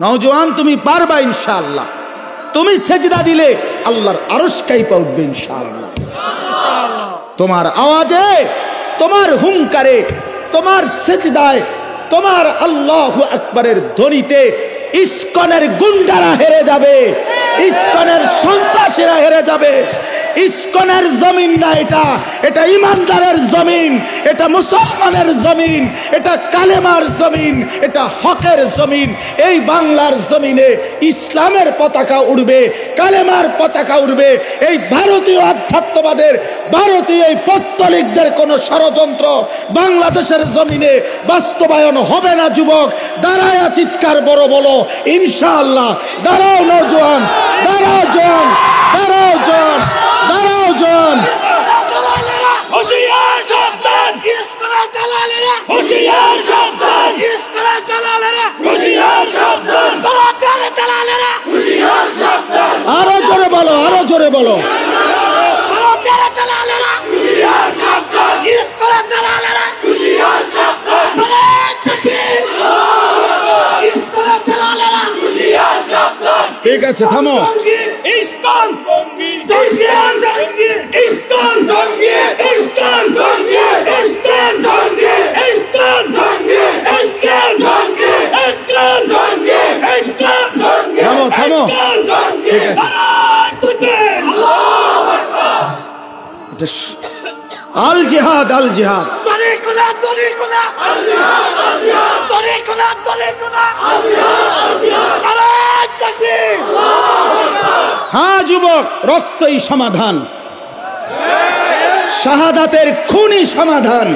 নওজোয়ান তুমি পারবা ইনশাআল্লাহ। তুমি সেজদা দিলে আল্লাহর আরশ কাঁপা উঠবে ইনশাআল্লাহ। তোমার আওয়াজে, তোমার হুঙ্কারে, তোমার সেজদায়, তোমার আল্লাহু আকবারের ধ্বনিতে ইসকনের গুন্ডারা হেরে যাবে, ইসকনের সন্ত্রাসীরা হেরে যাবে। ইসকনের জমিন না এটা, এটা ইমানদারের জমিন, এটা মুসলমানের জমিন, এটা কালেমার জমিন, এটা হকের জমিন। এই বাংলার জমিনে ইসলামের পতাকা উড়বে, কালেমার পতাকা উড়বে। এই ভারতীয় আধ্যাত্মবাদের, ভারতীয় এই পত্তলিকদের কোন ষড়যন্ত্র বাংলাদেশের জমিনে বাস্তবায়ন হবে না। যুবক দাঁড়ায়া চিৎকার বড় বলো ইনশাআল্লাহ। দাঁড়াও নওজোয়ান, দাঁড়াও জওয়ান, দাঁড়াও জওয়ান, দাঁড়াও জওয়ান। হুঁশিয়ার সাবধান, ইসকনের দালালেরা! হুঁশিয়ার সাবধান, ইসকনের দালালেরা! হুঁশিয়ার সাবধান, বাংলাদেশের দালালেরা! হুঁশিয়ার সাবধান! আরো জোরে বলো, আরো জোরে বলো। বাংলাদেশের দালালেরা! হুঁশিয়ার সাবধান, ইসকনের দালালেরা! হুঁশিয়ার সাবধান! ইসকনের দালালেরা! হুঁশিয়ার সাবধান! ঠিক আছে, থামো। ইসকন জঙ্গি, ইসকন জঙ্গি, ইসকন জঙ্গি, ইসকন জঙ্গি, ইসকন জঙ্গি, ইসকন জঙ্গি, ইসকন জঙ্গি, ইসকন জঙ্গি, ইসকন জঙ্গি। থামো, থামো। ঠিক আছে। এটা আল জিহাদ, আল জিহাদ। তরিকুলা, তরিকুলা, আল জিহাদ, আল জিহাদ, তরিকুলা, তরিকুলা, আল জিহাদ, আল জিহাদ। আল্লাহু তাকবীর, আল্লাহু আকবার। হ্যাঁ যুবক, রক্তই সমাধান, শাহাদাতের খুনই সমাধান।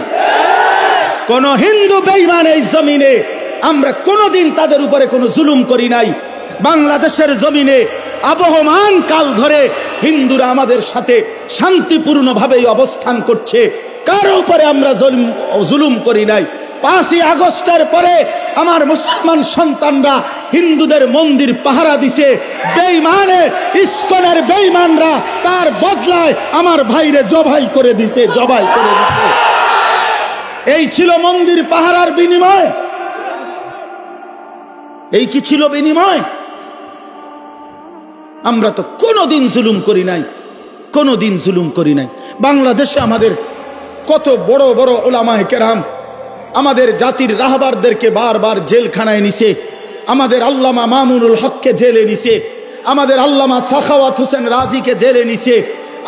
কোন হিন্দু বেঈমান এই জমিনে আমরা কোনদিন তাদের উপরে কোনো জুলুম করি নাই। বাংলাদেশের জমিনে আবহমান কাল ধরে হিন্দুরা আমাদের সাথে শান্তিপূর্ণভাবে অবস্থান করছে, কারো উপরে আমরা জুলুম করি নাই। 5ই আগস্টের পরে আমার মুসলমান সন্তানরা হিন্দুদের মন্দির পাহারা দিছে। বেঈমানে ইসকনের বেঈমানরা তার বদলায় আমার ভাইরে জবাই করে দিছে, জবাই করে দিছে। এই ছিল মন্দির পাহারার বিনিময়? এই কি ছিল বিনিময়? আমরা তো কোনোদিন জুলুম করি নাই, কোনোদিন জুলুম করি নাই। বাংলাদেশে আমাদের কত বড় বড় উলামায়ে কেরাম আমাদের জাতির রাহবারদেরকে বারবার জেলখানায় নিছে। আমাদের আল্লামা মামুনুল হককে জেলে নিছে, আমাদের আল্লামা সাখাওয়াত হোসেন রাজিকে জেলে নিছে,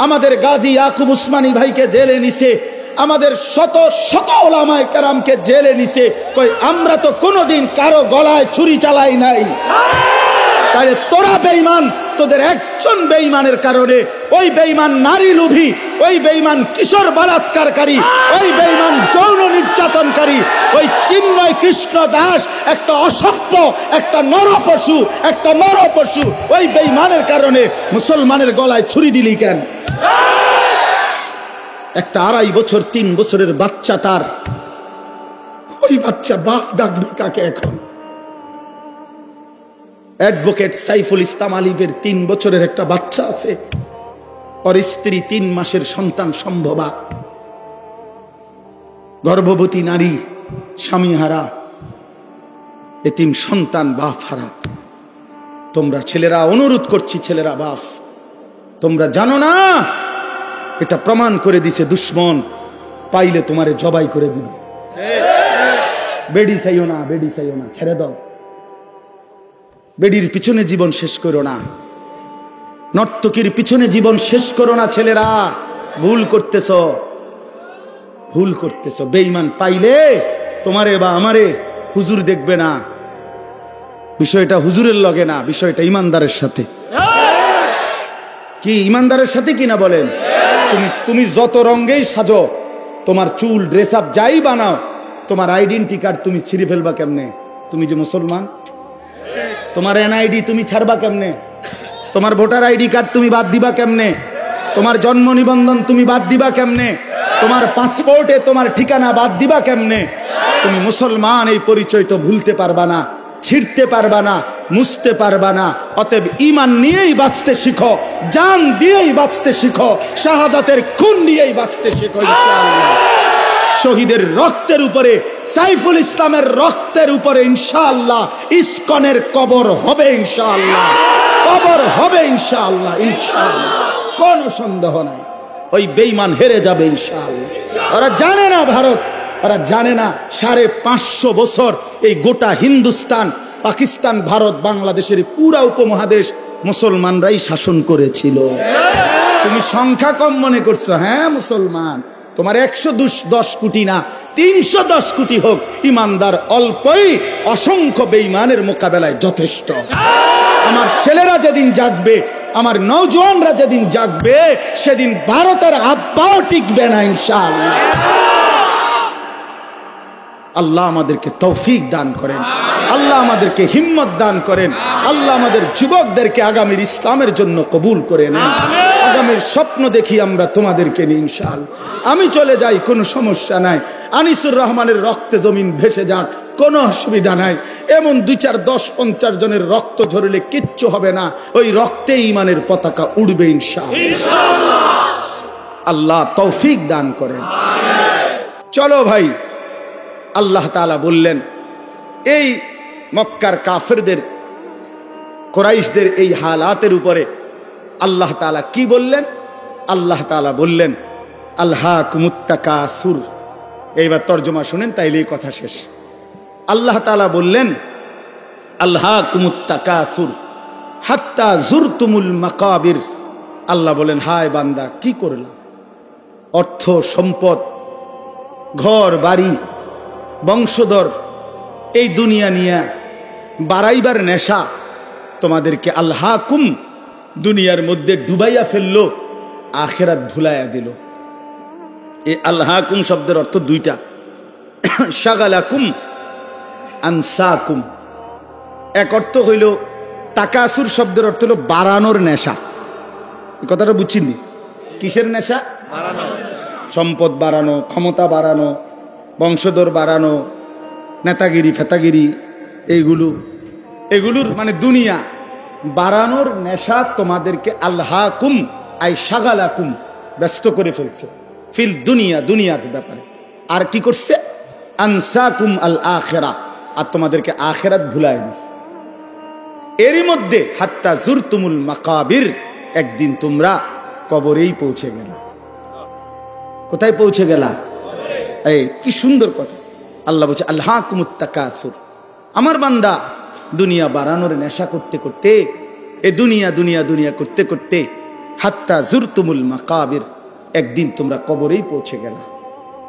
আমাদের গাজী ইয়াকুব উসমানী ভাইকে জেলে নিছে, আমাদের শত শত উলামায়ে কেরামকে জেলে নিছে। কই আমরা তো কোনোদিন কারো গলায় ছুরি চালাই নাই। তাহলে তোরা বেঈমান, তোদের একজন বেঈমানের কারণে ওই বেঈমান নারী লোভী, ওই বেঈমান কিশোর বলাৎকারকারী, ওই বেঈমান যৌন নির্যাতনকারী, ওই চিন্ময় কৃষ্ণ দাস একটা অসভ্য, একটা নরপশু, একটা নরপশু, ওই বেঈমানের কারণে মুসলমানের গলায় ছুরি দিলি কেন? একটা 2.5 বছর 3 বছরের বাচ্চা, তার ওই বাচ্চা বাপ ডাকবে কাকে এখন? অ্যাডভোকেট সাইফুল ইসলাম আলিফের 3 বছরের একটা বাচ্চা আছে, ওর স্ত্রী 3 মাসের সন্তান সম্ভবা, গর্ভবতী নারী, স্বামী হারা, এতিম সন্তান, বাপ হারা। তোমরা ছেলেরা, অনুরোধ করছি ছেলেরা, বাপ তোমরা জানো না এটা প্রমাণ করে দিছে দুশ্মন, পাইলে তোমারে জবাই করে দিবে। বেডি চাইও না, বেডি চাইও না, ছেড়ে দাও। বেডির পিছনে জীবন শেষ করো না, নর্তকীর পিছনে জীবন শেষ করো না। ছেলেরা ভুল করতেছ, ভুল করতেছ। বেঈমান পাইলে তোমারে বা আমারে হুজুর দেখবে না। বিষয়টা হুজুরের লগে না, বিষয়টা ইমানদারের সাথে। কি ইমানদারের সাথে কিনা বলেন? তুমি যত রঙেই সাজো, তোমার চুল ড্রেস আপ যাই বানাও, তোমার আইডেন্টি কার্ড তুমি ছিঁড়ে ফেলবা কেমনে? তুমি যে মুসলমান, তোমার এনআইডি তুমি ছাড়বা কেমনে? তোমার ভোটার আইডি কার্ড তুমি বাদ দিবা কেমনে? তোমার জন্ম নিবন্ধন তুমি বাদ দিবা কেমনে? তোমার পাসপোর্টে তোমার ঠিকানা বাদ দিবা কেমনে? তুমি মুসলমান, এই পরিচয় তো ভুলতে পারবা না, ছিঁড়তে পারবা না, মুছতে পারবা না। অতএব ঈমান নিয়েই বাঁচতে শিখো, জান দিয়েই বাঁচতে শিখো, শাহাদাতের খুন দিয়েই বাঁচতে শিখো ইনশাআল্লাহ। শহীদের রক্তের উপরে, সাইফুল ইসলামের রক্তের উপরে ইনশাআল্লাহ ইসকনের কবর হবে ইনশাআল্লাহ, কবর হবে ইনশাআল্লাহ, ইনশাআল্লাহ, কোনো সন্দেহ নাই। ওই বেঈমান হেরে যাবে ইনশাআল্লাহ। ওরা জানে না ভারত, ওরা জানে না 550 বছর এই গোটা হিন্দুস্তান, পাকিস্তান, ভারত, বাংলাদেশের পুরা উপমহাদেশ মুসলমানরাই শাসন করেছিল। তুমি সংখ্যা কম মনে করছো, হ্যাঁ মুসলমান, তোমার 110 কোটি না 310 কোটি হোক, ইমানদার অল্পই অসংখ্য বেঈমানের মোকাবেলায় যথেষ্ট। আমার ছেলেরা যেদিন জাগবে, আমার নওজোয়ানরা যেদিন জাগবে, সেদিন ভারতের আব্বাও টিকবে না ইনশাআল্লাহ। আল্লাহ আমাদেরকে তৌফিক দান করেন, আল্লাহ আমাদেরকে হিম্মত দান করেন, আল্লাহ আমাদের যুবকদেরকে আগামীর ইসলামের জন্য কবুল করে নেন। আগামীর স্বপ্ন দেখি আমরা তোমাদেরকে নিয়ে ইনশাআল্লাহ। আমি চলে যাই, কোনো সমস্যা নাই। আনিসুর রহমানের রক্তে জমিন ভেসে যাক, কোনো অসুবিধা নাই। এমন 2, 4, 10, 50 জনের রক্ত ঝরলে কিচ্ছু হবে না, ওই রক্তে ঈমানের পতাকা উড়বে ইনশাআল্লাহ। আল্লাহ তৌফিক দান করেন। চলো ভাই, আল্লাহ তাআলা বললেন এই মক্কার কাফেরদের, কুরাইশদের এই হালাতের উপরে আল্লাহ তাআলা কি বললেন? আল্লাহ তাআলা বললেন আলহাকুমুত তাকাসুর। এইবার তরজমা শুনেন, তাইলে এই কথা শেষ। আল্লাহ তাআলা বললেন আলহাকুমুত তাকাসুর হাত্তা জুরতুমুল মাকাবির। আল্লাহ বলেন, হায় বান্দা কি করলা? অর্থ সম্পদ, ঘর বাড়ি, বংশধর, এই দুনিয়া নিয়ে বাড়াইবার নেশা তোমাদেরকে আলহাকুম দুনিয়ার মধ্যে ডুবাইয়া ফেললো, আখিরাত ভুলাইয়া দিল। এই আলহাকুম শব্দের অর্থ দুইটা, শাগালাকুম, আনসাকুম। এক অর্থ হইল তাকাসুর শব্দের অর্থ হলো বাড়ানোর নেশা। এই কথাটা বুঝছিনি? কিসের নেশা? সম্পদ বাড়ানো, ক্ষমতা বাড়ানো, বংশধর বাড়ানো, নেতাগিরি ফেতাগিরি, এগুলোর মানে দুনিয়া বাড়ানোর নেশা তোমাদেরকে আলহাকুম আই শাগালাকুম ব্যস্ত করে ফেলছে ফিল দুনিয়া, দুনিয়ার ব্যাপারে। আর কি করছে? আনসাকুম আল আখিরা, আর তোমাদেরকে আখিরাত ভুলায় দিছে। এরই মধ্যে হাত্তা জুরতুমুল মাকাবির, একদিন তোমরা কবরেই পৌঁছে গেলা। কোথায় পৌঁছে গেলা? এই কি সুন্দর কথা। আল্লাহ বলছে আলহাকুমুত তাকাসুর। আমার বান্দা দুনিয়া বাড়ানোর নেশা করতে করতে, এ দুনিয়া দুনিয়া দুনিয়া করতে করতে হাত্তা জুরতুমুল মাকাবির, একদিন তোমরা কবরেই পৌঁছে গেলা।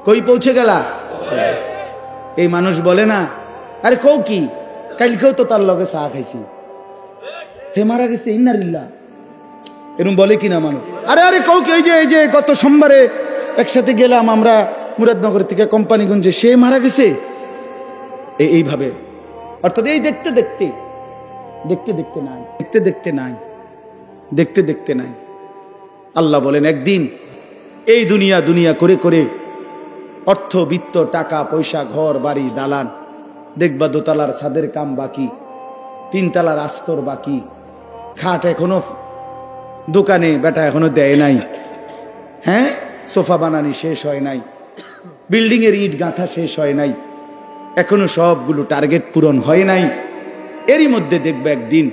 কই পৌঁছে গেলা? এই মানুষ বলে না, আরে কও কি, কালকেও তো তার লগে চা খাইছি, হে মারা গেছে, ইন্নালিল্লাহ, এরকম বলে কিনা মানুষ? আরে আরে কও কি, এই যে গত সোমবারে একসাথে গেলাম আমরা মুরাদনগর থেকে কোম্পানিগঞ্জে, সে মারা গেছে। এইভাবে, অর্থাৎ এই দেখতে দেখতে নাই। আল্লাহ বলেন একদিন এই দুনিয়া দুনিয়া করে করে অর্থ বিত্ত, টাকা পয়সা, ঘর বাড়ি, দালান, দেখবা দোতলার ছাদের কাম বাকি, 3 তলার আস্তর বাকি, খাট এখনো দোকানে বেটা এখনো দেয় নাই, হ্যাঁ, সোফা বানানি শেষ হয় নাই, বিল্ডিং এর ইট গাঁথা শেষ হয় নাই, এখনো সবগুলো টার্গেট পূরণ হয় নাই। এরই মধ্যে দেখবে একদিন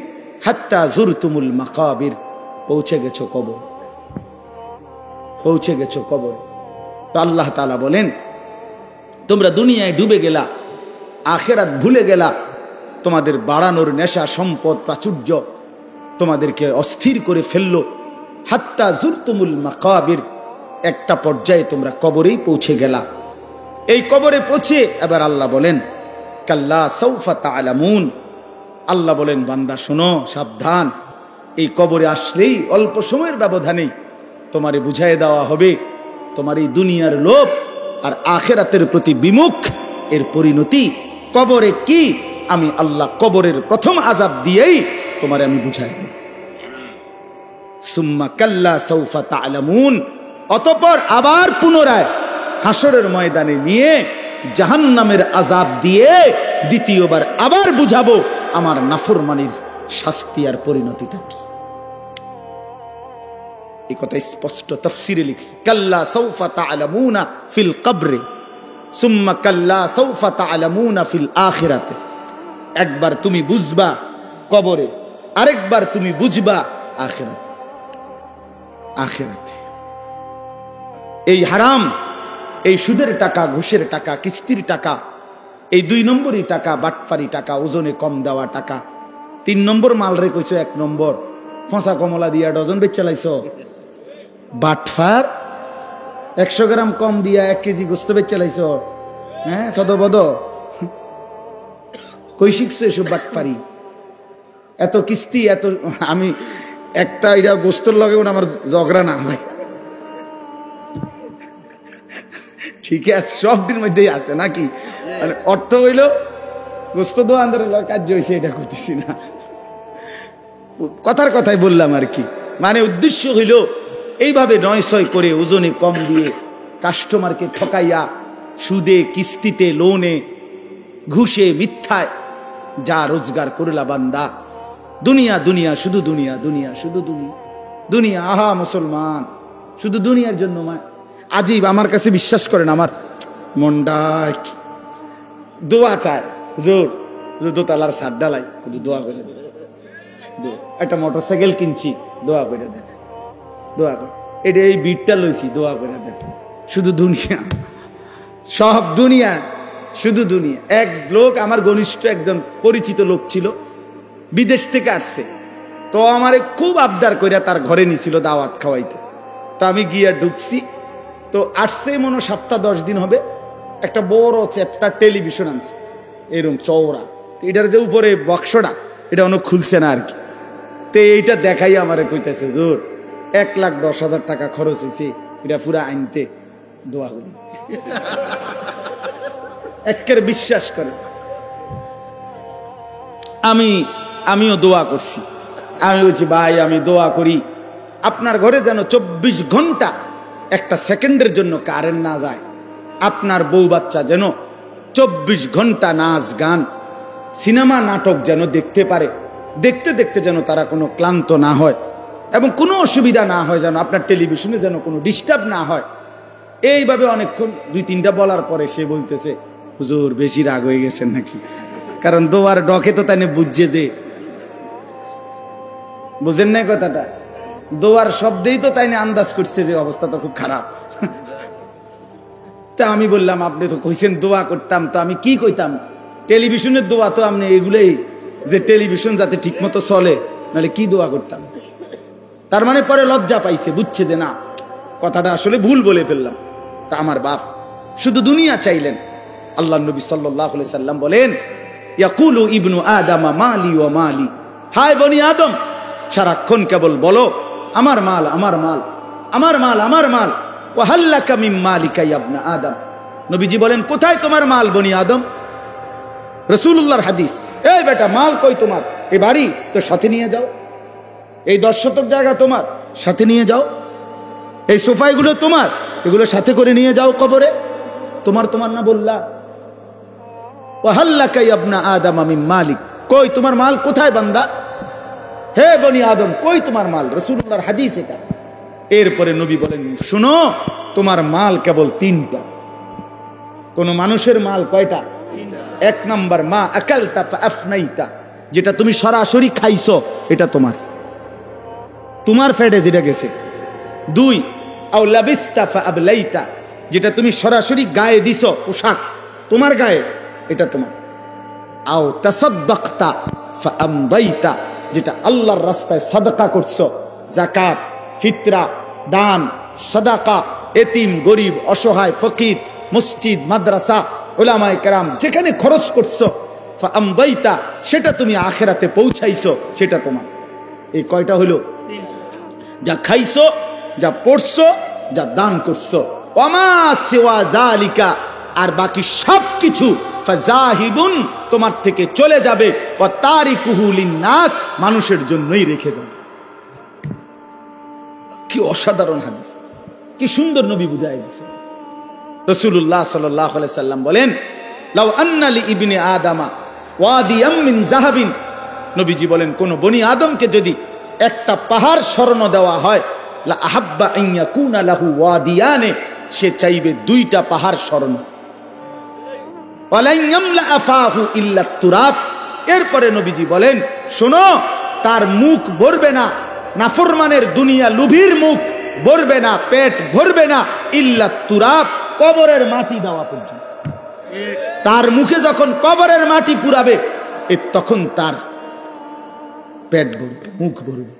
হাত্তা জুরতুমুল মাকাবির, পৌঁছে গেছো কবর, পৌঁছে গেছো কবর। তো আল্লাহ তাআলা বলেন তোমরা দুনিয়ায় ডুবে গেলা, আখিরাত ভুলে গেলা, তোমাদের বাড়ানোর নেশা, সম্পদ, প্রাচুর্য তোমাদেরকে অস্থির করে ফেললো। হাত্তা জুরতুমুল মাকাবির, একটা পর্যায়ে তোমরা কবরেই পৌঁছে গেলা। এই কবরে পৌঁছে এবার আল্লাহ বলেন কাল্লা সাউফা তা'লামুন। আল্লাহ বলেন বান্দা শোনো, সাবধান, এই কবরে আসলেই অল্প সময়ের ব্যবধানেই তোমারে বুঝাই দেওয়া হবে তোমার এই দুনিয়ার লোভ আর আখিরাতের প্রতি বিমুখ এর পরিণতি কবরে কি। আমি আল্লাহ কবরের প্রথম আযাব দিয়েই তোমারে আমি বুঝাই দেব। সুম্মা কাল্লা সাউফা তা'লামুন, অতঃপর আবার পুনরায় হাসরের ময়দানে নিয়ে জাহান্নামের আযাব দিয়ে দ্বিতীয়বার আবার বুঝাবো আমার নাফরমানির শাস্তি আর পরিণতিটা কি। এই কথা স্পষ্ট তাফসীরে লিখছে, কাল্লা সাউফা তা'লামুনা ফিল কবরে, সুম্মা কাল্লা সাউফা তা'লামুনা ফিল আখিরাতে, একবার তুমি বুঝবা কবরে, আরেকবার তুমি বুঝবা আখিরাতে। আখিরাতে এই হারাম, এই সুদের টাকা, ঘুষের টাকা, কিস্তির টাকা, এই 2 নম্বরই টাকা, বাটপারি টাকা, ওজনে কম দেওয়া টাকা। 3 নম্বর মাল রে কইছো, 1 নম্বর ফসা কমলা দিয়া ডজন বেচ চালাইছো। বাটফার 100 গ্রাম কম দিয়া 1 কেজি গোস্ত বেচ চালাইছো। হ্যাঁ, সদবদ কই শিখছো এসব বাটপারি? এত কিস্তি, এত আমি একটা এটা গোস্তর লগে আমার ঝগড়া না ভাই, ঠিক আছে, সবটির মধ্যেই আছে নাকি? মানে অর্থ হইল গোস্ত দোকানদারের কাজ হয়েছে, এটা করতেছি না, কথার কথাই বললাম আর কি। মানে উদ্দেশ্য হইল এইভাবে 900 করে ওজনে কম দিয়ে কাস্টমারকে ঠকাইয়া সুদে, কিস্তিতে, লোনে, ঘুষে, মিথ্যায় যা রোজগার করলা বান্দা, দুনিয়া দুনিয়া, শুধু দুনিয়া দুনিয়া, শুধু দুনিয়া দুনিয়া। আহা মুসলমান, শুধু দুনিয়ার জন্য আজীব। আমার কাছে বিশ্বাস করেন, আমার মনটা দোয়া চায়, হুজুর দোতলার ছাদ ঢালাই, দোয়া করে দেন, একটা মোটরসাইকেল কিনছি, দোয়া করে দেন, দোয়া করে, এটা এই বিটটা লইছি, দোয়া করে দেন। শুধু দুনিয়া, সব দুনিয়া, শুধু দুনিয়া। এক লোক, আমার ঘনিষ্ঠ একজন পরিচিত লোক ছিল, বিদেশ থেকে আসছে, তো আমারে খুব আবদার কইরা তার ঘরে নিছিল দাওয়াত খাওয়াইতে। তো আমি গিয়া ঢুকছি, তো আসছে মনে সপ্তাহ 10 দিন হবে, একটা বড় চ্যাপ্টার টেলিভিশন আনছে, এরকম চওড়া, এটার যে উপরে বক্সটা, এটা অনেক খুলছে না আর কি। তো এইটা দেখাই আমারে কইতেছে, হুজুর 1,10,000 টাকা খরচ হয়েছে এটা পুরা আনতে, দোয়া করি। একের বিশ্বাস করে, আমিও দোয়া করছি। আমি বলছি, ভাই আমি দোয়া করি আপনার ঘরে যেন 24 ঘন্টা একটা সেকেন্ডের জন্য কারেন্ট না যায়, আপনার বউ বাচ্চা যেন 24 ঘন্টা নাচ গান, সিনেমা, নাটক যেন দেখতে পারে, দেখতে দেখতে যেন তারা কোনো ক্লান্ত না হয়, এবং কোনো অসুবিধা না হয়, যেন আপনার টেলিভিশনে যেন কোনো ডিস্টার্ব না হয়। এইভাবে অনেকক্ষণ 2-3টা বলার পরে সে বলতেছে, হুজুর বেশি রাগ হয়ে গেছেন নাকি? কারণ দোয়ার ডকে তো তাই বুঝছে, যে বুঝেন নাই কথাটা, দোয়ার শব্দেই তো তাই আন্দাজ করছে যে অবস্থা তো খুব খারাপ। তা আমি বললাম, আপনি তো কইছেন দোয়া করতাম, তো আমি কি কইতাম? টেলিভিশনের দোয়া তো আপনি এগুলোই, যে টেলিভিশন যাতে ঠিক মতো চলে, নাহলে কি দোয়া করতাম? তার মানে পরে লজ্জা পাইছে, বুঝছে যে না, কথাটা আসলে ভুল বলে ফেললাম। তা আমার বাপ শুধু দুনিয়া চাইলেন। আল্লাহ নবী সাল্লাল্লাহু আলাইহি সাল্লাম বলেন, ইয়াকুলু ইবনু আদামা মালি ওয়া মালি, হায় বনি আদম, সারাক্ষণ কেবল বলো আমার মাল, আমার মাল, আমার মাল, আমার মাল। ওয়া হাল্লাকা মিন মালিকা ইয়া ইবনা আদম, নবীজি বলেন, কোথায় তোমার মাল বনি আদম? রাসূলুল্লাহর হাদিস, এই বেটা মাল কই তোমার? এই বাড়ি তো সাথে নিয়ে যাও, এই 10 শতক জায়গা তোমার, সাথে নিয়ে যাও, এই সোফাইগুলো তোমার, এগুলো সাথে করে নিয়ে যাও কবরে। তোমার তোমার না বললা? ওয়া হাল্লাকা ইয়া ইবনা আদম মিন মালিক, কই তোমার মাল কোথায় বান্দা? হে বনি আদম, কই তোমার মাল? রাসূলুল্লাহর হাদিস এটা। এরপরে নবী বলেন, শুনো, তোমার মাল কেবল 3টা। কোন মানুষের মাল কয়টা? 1 নাম্বার মা আকালতা ফাআফনাইতা, যেটা তুমি সরাসরি খাইছো, এটা তোমার, তোমার পেটে যেটা গেছে। 2 আও লাবিস্তা ফাআবলাইতা, যেটা তুমি সরাসরি গায়ে দিছো, পোশাক তোমার গায়ে, এটা তোমার। আও তাসাদদাকতা ফাআমদাইতা, যেটা আল্লাহর রাস্তায় সাদাকা করছো, যাকাত, ফিতরা, দান, সাদাকা, এতিম, গরিব, অসহায়, ফকির, মসজিদ, মাদ্রাসা, উলামায়ে কেরাম, যেখানে খরচ করছো, ফাআমদাইতা, সেটা তুমি আখিরাতে পৌঁছাইছো, সেটা তোমার। এই কয়টা হলো? যা খাইছো, যা পড়ছো, যা দান করছো। ওয়ামা সিওয়া যালিকা, আর বাকি সবকিছু ফাযাহিবুন, তোমার থেকে চলে যাবে, ওয়া তারিকুহু লিন্নাস, মানুষের জন্যই রেখে যাবে। কি অসাধারণ হাদিস, কি সুন্দর নবী বুঝায় দিয়েছেন। রাসূলুল্লাহ সাল্লাল্লাহু আলাইহি সাল্লাম বলেন, লাউ আন্না লি ইবনি আদামা ওয়াদিয়াম মিন যাহাবিন, নবীজি বলেন, কোন বনি আদমকে যদি একটা পাহাড় স্বর্ণ দেওয়া হয়, লা আহাব্বা আন ইয়াকুনা লাহু ওয়াদিয়ানে, সে চাইবে 2টা পাহাড় স্বর্ণ। ওয়ালান ইয়ামলা আফাহু ইল্লা তুরাব। এরপরে নবীজি বলেন, শোনো, তার মুখ ভরবে না, নাফরমানের দুনিয়া লুভির মুখ ভরবে না, পেট ভরবে না, ইল্লা তুরাব, কবরের মাটি দেওয়া পর্যন্ত। তার মুখে যখন কবরের মাটি পুরাবে তখন তার পেট ভরবে, মুখ ভরবে।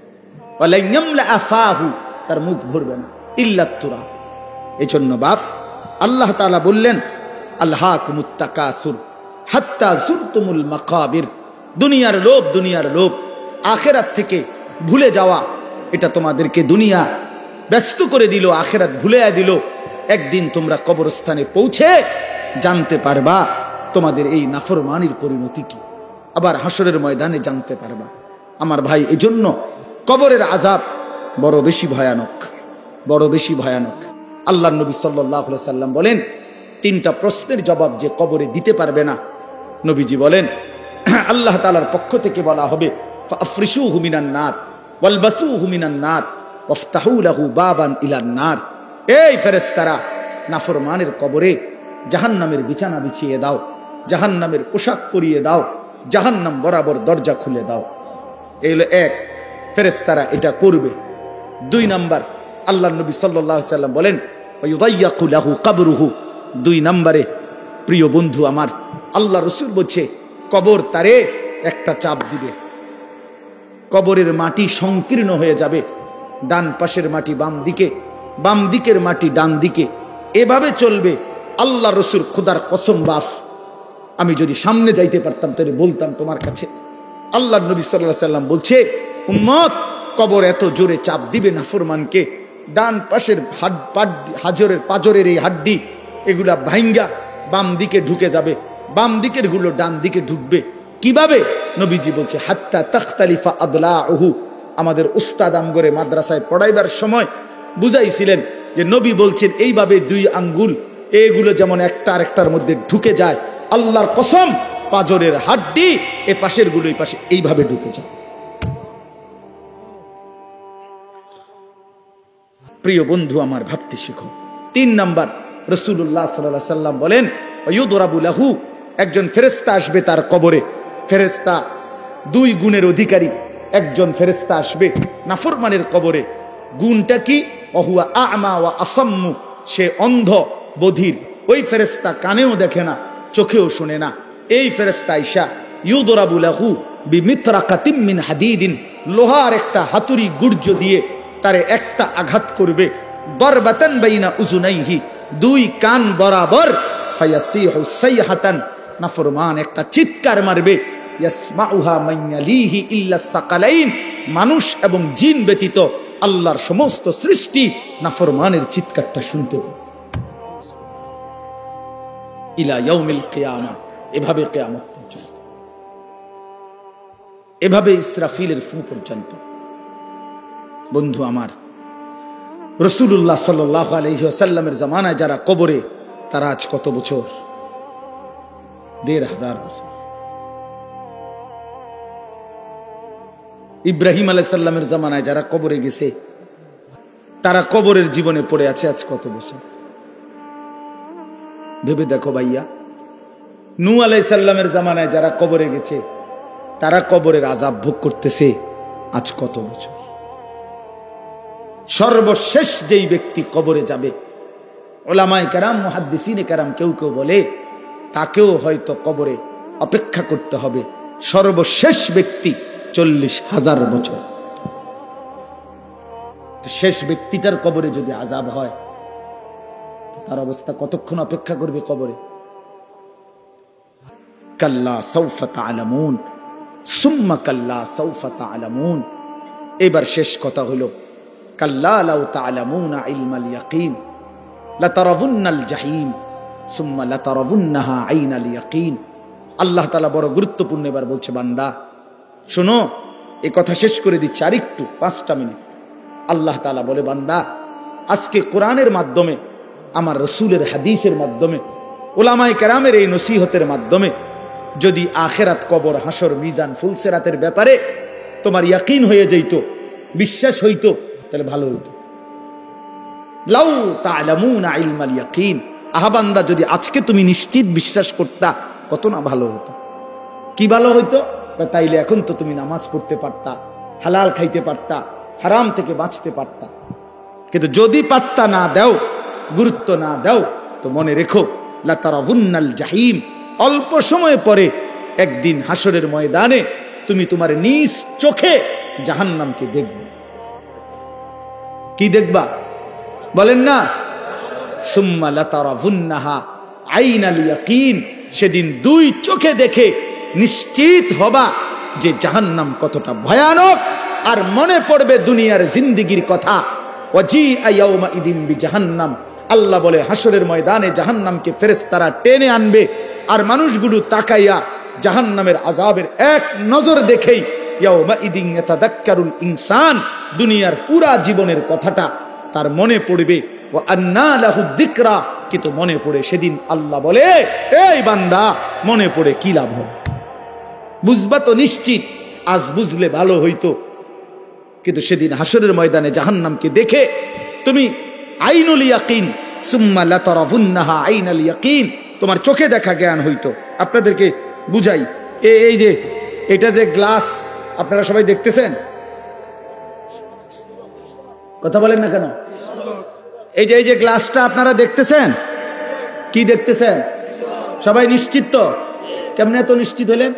ওয়ালান ইয়ামলা আফাহু, তার মুখ ভরবে না, ইল্লা তুরাব। এজন্য বাপ আল্লাহ তাআলা বললেন, আলহাকুমুত তাকাসুর হাত্তা যুরতুমুল মাকাবির। দুনিয়ার লোভ, দুনিয়ার লোভ, আখিরাত থেকে ভুলে যাওয়া, এটা তোমাদেরকে দুনিয়া ব্যস্ত করে দিল, আখিরাত ভুলে দিল। একদিন তোমরা কবরস্থানে পৌঁছে জানতে পারবা তোমাদের এই নাফরমানির পরিণতি কি, আবার হাসরের ময়দানে জানতে পারবা। আমার ভাই, এজন্য কবরের আযাব বড় বেশি ভয়ানক, বড় বেশি ভয়ানক। আল্লাহর নবী সাল্লাল্লাহু আলাইহি সাল্লাম বলেন, তিনটা প্রশ্নের জবাব যে কবরে দিতে পারবে না, নবীজি বলেন আল্লাহ তাআলার পক্ষ থেকে বলা হবে, ফাফরিশুহু মিনান নার ওয়ালবাসুহু মিনান নার ওয়াফতাহু লাহু বাবান ইলান নার। এই ফেরেশতারা, নাফরমানের কবরে জাহান্নামের বিছানা বিছিয়ে দাও, জাহান্নামের পোশাক পরিয়ে দাও, জাহান্নাম বরাবর দরজা খুলে দাও। এই হলো এক, ফেরেশতারা এটা করবে। দুই নাম্বার, আল্লাহর নবী সাল্লাল্লাহু আলাইহি সাল্লাম বলেন, ওয়ায়ুদাইয়াকু লাহু কবরুহু। দুই নম্বরে, প্রিয় বন্ধু আমার, আল্লাহ রসুল বলছে কবর তারে একটা চাপ দিবে, কবরের মাটি সংকীর্ণ হয়ে যাবে, ডান পাশের মাটি বাম দিকে, বাম দিকের মাটি ডান দিকে, এভাবে চলবে। আল্লাহ রসুল খোদার কসম বাফ, আমি যদি সামনে যাইতে পারতাম তাহলে বলতাম তোমার কাছে। আল্লাহ নবী সাল্লাল্লাহু আলাইহি সাল্লাম বলছে, উম্মত, কবর এত জোরে চাপ দিবে নাফরমানকে, ডান পাশের হাজরের পাজরের এই হাড্ডি এগুলা ভাঙ্গা বাম দিকে ঢুকে যাবে, বাম দিকের গুলো ডান দিকে ঢুকবে। কিভাবে? নবীজি বলছে, হাত্তা তাখতালিফা আদলাউহু। আমাদের উস্তাদ আমগরে মাদ্রাসায় পড়াইবার সময় বুঝাইছিলেন যে নবী বলছেন এইভাবে দুই আঙ্গুল এগুলো যেমন একটা আরেকটার মধ্যে ঢুকে যায়। আল্লাহর কসম, পাজরের হাড্ডি এ পাশের গুলো এই পাশে এইভাবে ঢুকে যায়। প্রিয় বন্ধু আমার, ভাবতে শিখো। তিন নাম্বার, রাসূলুল্লাহ সাল্লাল্লাহু আলাইহি সাল্লাম বলেন, ওয়ায়ুদরাবু লাহু। একজন ফেরেশতা আসবে তার কবরে। ফেরেশতা দুই গুণের অধিকারী। একজন ফেরেশতা আসবে নাফরমানের কবরে। গুণটা কি? ওহুয়া আ'মা ওয়া আসাম্মু। সে অন্ধ, বধির। ওই ফেরেশতা কানেও দেখে না, চোখেও শুনে না। এই ফেরেশতা আইসা ইউদরাবু লাহু বিমিতরাকাতিম মিন হাদিদিন। লোহার একটা হাতুড়ি গুর্জ দিয়ে তারে একটা আঘাত করবে। দরবাতান বাইনা উযুনাইহি, দুই কান বরাবর। ফায়াসিহু সাইহাতান, নাফরমান একটা চিৎকার মারবে। ইয়াসমাউহা মান ইয়ালিহি ইল্লা সাকালাইন, মানুষ এবং জিন ব্যতীত আল্লাহর সমস্ত সৃষ্টি নাফরমানের চিৎকারটা শুনতে পাবে। ইলা ইয়াউমিল কিয়ামা, এভাবে কিয়ামত পর্যন্ত, এভাবে ইসরাফিলের ফু পর্যন্ত। বন্ধু আমার, রাসূলুল্লাহ সাল্লাল্লাহু আলাইহি ওয়াসাল্লামের জামানায় যারা কবরে, তারা আজ কত বছর? ১৫০০ বছর। ইব্রাহিম আলাইহিস সালামের জামানায় যারা কবরে গেছে, তারা কবরের জীবনে পড়ে আছে আজ কত বছর? ভেবে দেখো ভাইয়া। নূহ আলাইহিস সালামের জামানায় যারা কবরে গেছে, তারা কবরের আযাব ভোগ করতেছে আজ কত বছর? সর্বশেষ যেই ব্যক্তি কবরে যাবে, উলামায়ে কেরাম, মুহাদ্দিসিনে কেরাম কেউ কেউ বলে তাকেও হয়তো কবরে অপেক্ষা করতে হবে। সর্বশেষ ব্যক্তি ৪০,০০০ বছর। শেষ ব্যক্তিটার কবরে যদি আযাব হয়, তার অবস্থা কতক্ষণ অপেক্ষা করবে কবরে? কাল্লা সাউফা তা'লামুন সুম্মা কাল্লা সাউফা তা'লামুন। এবার শেষ কথা হলো, কাল্লা লাউ তা'লামুনা ইলমাল ইয়াকিন লাতারাবুন্নাল জাহিম সুম্মা লাতারাবুন্নাহা আইনাল ইয়াকিন। আল্লাহ তাআলা বড় গুরুত্বপূর্ণ এবার বলছে, বান্দা শোনো, এই কথা শেষ করে দিচ্ছি আরেকটু ৫টা মিনিট। আল্লাহ তাআলা বলে, বান্দা আজকে কোরআনের মাধ্যমে, আমার রাসূলের হাদিসের মাধ্যমে, উলামায়ে কেরামের এই নসিহতের মাধ্যমে যদি আখিরাত, কবর, হাসর, মিজান, ফুলসিরাতের ব্যাপারে তোমার ইয়াকিন হয়ে যেত, বিশ্বাস হইতো, তাহলে ভালো হইতো। লাউ তা'লামুনা ইলমাল ইয়াকিন, আহাবান্দা, যদি আজকে তুমি নিশ্চিত বিশ্বাস করতা কত না ভালো হতো। কি ভালো হইতো? তাইলে এখন তো তুমি নামাজ পড়তে পারতা, হালাল খাইতে পারতা, হারাম থেকে বাঁচতে পারতা। কিন্তু যদি পাত্তা না দাও, গুরুত্ব না দাও, তো মনে রেখো লাতারাউন্নাল জাহিম, অল্প সময় পরে একদিন হাসরের ময়দানে তুমি তোমার নিজ চোখে জাহান্নামকে দেখবে। কি দেখবা বলেন না? সুম্মা লাতারাউন্নাহা আইনাল ইয়াকিন, সেদিন দুই চোখে দেখে নিশ্চিত হবা যে জাহান্নাম কতটা ভয়ানক। আর মনে পড়বে দুনিয়ার জিন্দেগির কথা। ওয়াজিআ ইয়াউমাইদিন বিজাহান্নাম, আল্লাহ বলে হাসরের ময়দানে জাহান্নামকে ফেরেশতারা টেনে আনবে, আর মানুষগুলো তাকাইয়া জাহান্নামের আযাবের এক নজর দেখেই ইয়াউমাইদিন ইয়াতাযাক্কারুল ইনসান, দুনিয়ার পুরা জীবনের কথাটা তার মনে পড়বে। ওয়া আন্না লাহু যিকরা, কিন্তু মনে পড়ে সেদিন আল্লাহ বলে, এই বান্দা মনে পড়ে কি লাভ হবে? বুঝবা তো নিশ্চিত, আজ বুঝলে ভালো হইতো। কিন্তু সেদিন হাসরের ময়দানে জাহান্নামকে দেখে তুমি আইনুল ইয়াকিন, সুম্মা লাতারাউন্নাহা আইনাল ইয়াকিন, তোমার চোখে দেখা জ্ঞান হইতো। আপনাদেরকে বুঝাই, এই যে এটা যে গ্লাস আপনারা সবাই দেখতেছেন, কথা বলেন না কেন? এই যে গ্লাসটা আপনারা দেখতেছেন, কি দেখতেছেন? সবাই নিশ্চিত তো? কেমনে এত নিশ্চিত হলেন?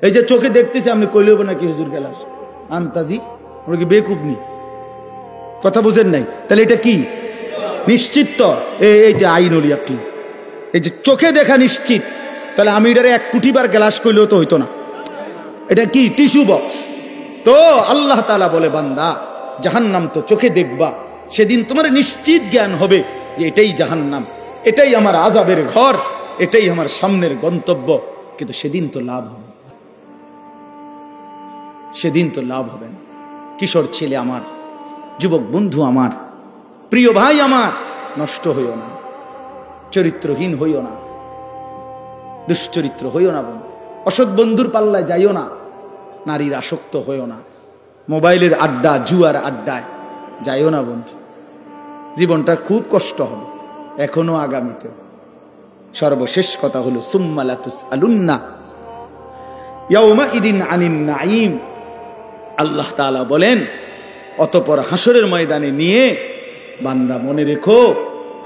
এই যে চোখে দেখতেছি, আপনি কইলেও নাকি হুজুর গ্লাস আন্তাজি, ওরা কি বেকুবনি? কথা বুঝেন নাই? তাহলে এটা কি নিশ্চিত তো? এই যে আইনুল ইয়াকিন, এই যে চোখে দেখা নিশ্চিত। তাহলে আমি এটারে 1 কোটি বার গ্লাস কইলেও তো হইতো না। এটা কি টিস্যু বক্স? তো আল্লাহ তাআলা বলে, বান্দা জাহান্নাম তো চোখে দেখবা, সেদিন তোমার নিশ্চিত জ্ঞান হবে যে এটাই জাহান্নাম, এটাই আমার আযাবের ঘর, এটাই আমার সামনের গন্তব্য। কিন্তু সেদিন তো লাভ হবে, সেদিন তো লাভ হবে না। কিশোর ছেলে আমার, যুবক বন্ধু আমার, প্রিয় ভাই আমার, নষ্ট হইও না, চরিত্রহীন হইও না, দুশ্চরিত্র হইও না বন্ধু, অসৎ বন্ধুর পাল্লায় যাইও না, নারীর আসক্ত হইও না, মোবাইলের আড্ডা, জুয়ার আড্ডায় যাইও না বন্ধু। জীবনটা খুব কষ্ট হবে, এখনো আগামীতে। সর্বশেষ কথা হলো সুম্মা লাতুসআলুন্না ইয়াউমাইদিন আনিন নাঈম। আল্লাহ তাআলা বলেন, অতঃপর হাসরের ময়দানে নিয়ে বান্দা মনে রেখো,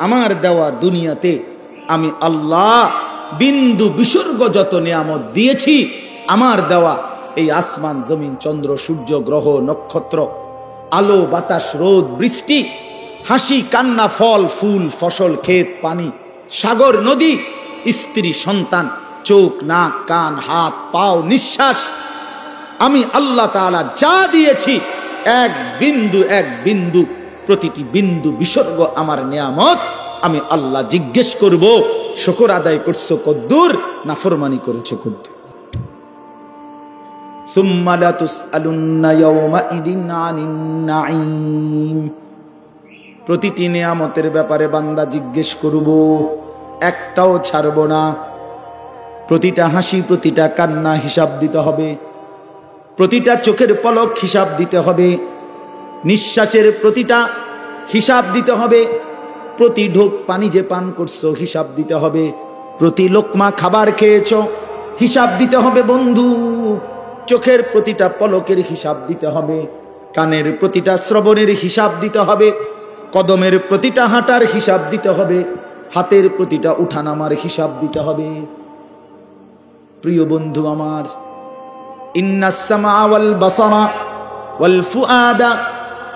আমার দেওয়া দুনিয়াতে আমি আল্লাহ বিন্দু বিসর্গ যত নিয়ামত দিয়েছি, আমার দেওয়া এই আসমান, জমিন, চন্দ্র, সূর্য, গ্রহ, নক্ষত্র, আলো, বাতাস, রোদ, বৃষ্টি, হাসি, কান্না, ফল, ফুল, ফসল, ক্ষেত, পানি, সাগর, নদী, স্ত্রী, সন্তান, চোখ, নাক, কান, হাত, পাও, নিঃশ্বাস, আমি আল্লাহ তাআলা যা দিয়েছি, এক বিন্দু প্রতিটি বিন্দু বিসর্গ আমার নিয়ামত। আমি আল্লাহ জিজ্ঞেস করব, শুকর আদায় করছো কদ্দুর, নাফরমানি করেছো কদ্দুর। সুম্মা লাতুসআলুন্না ইয়াউমাইদিন আনিন নাঈম। প্রতিটি নিয়ামতের ব্যাপারে বান্দা জিজ্ঞেস করব, একটাও ছাড়ব না। প্রতিটা হাসি, প্রতিটা কান্না হিসাব দিতে হবে, প্রতিটা চোখের পলক হিসাব দিতে হবে, নিঃশ্বাসের প্রতিটা হিসাব দিতে হবে, প্রতি ঢোক পানি যে পান করছো হিসাব দিতে হবে, প্রতি লোকমা খাবার খেয়েছো হিসাব দিতে হবে বন্ধু। চোখের প্রতিটা পলকের হিসাব দিতে হবে, কানের প্রতিটা শ্রবণের হিসাব দিতে হবে, কদমের প্রতিটা হাঁটার হিসাব দিতে হবে, হাতের প্রতিটা উঠানামার হিসাব দিতে হবে। প্রিয় বন্ধু আমার, ইন্নাস সামা ওয়াল বাসারা ওয়াল ফুআদা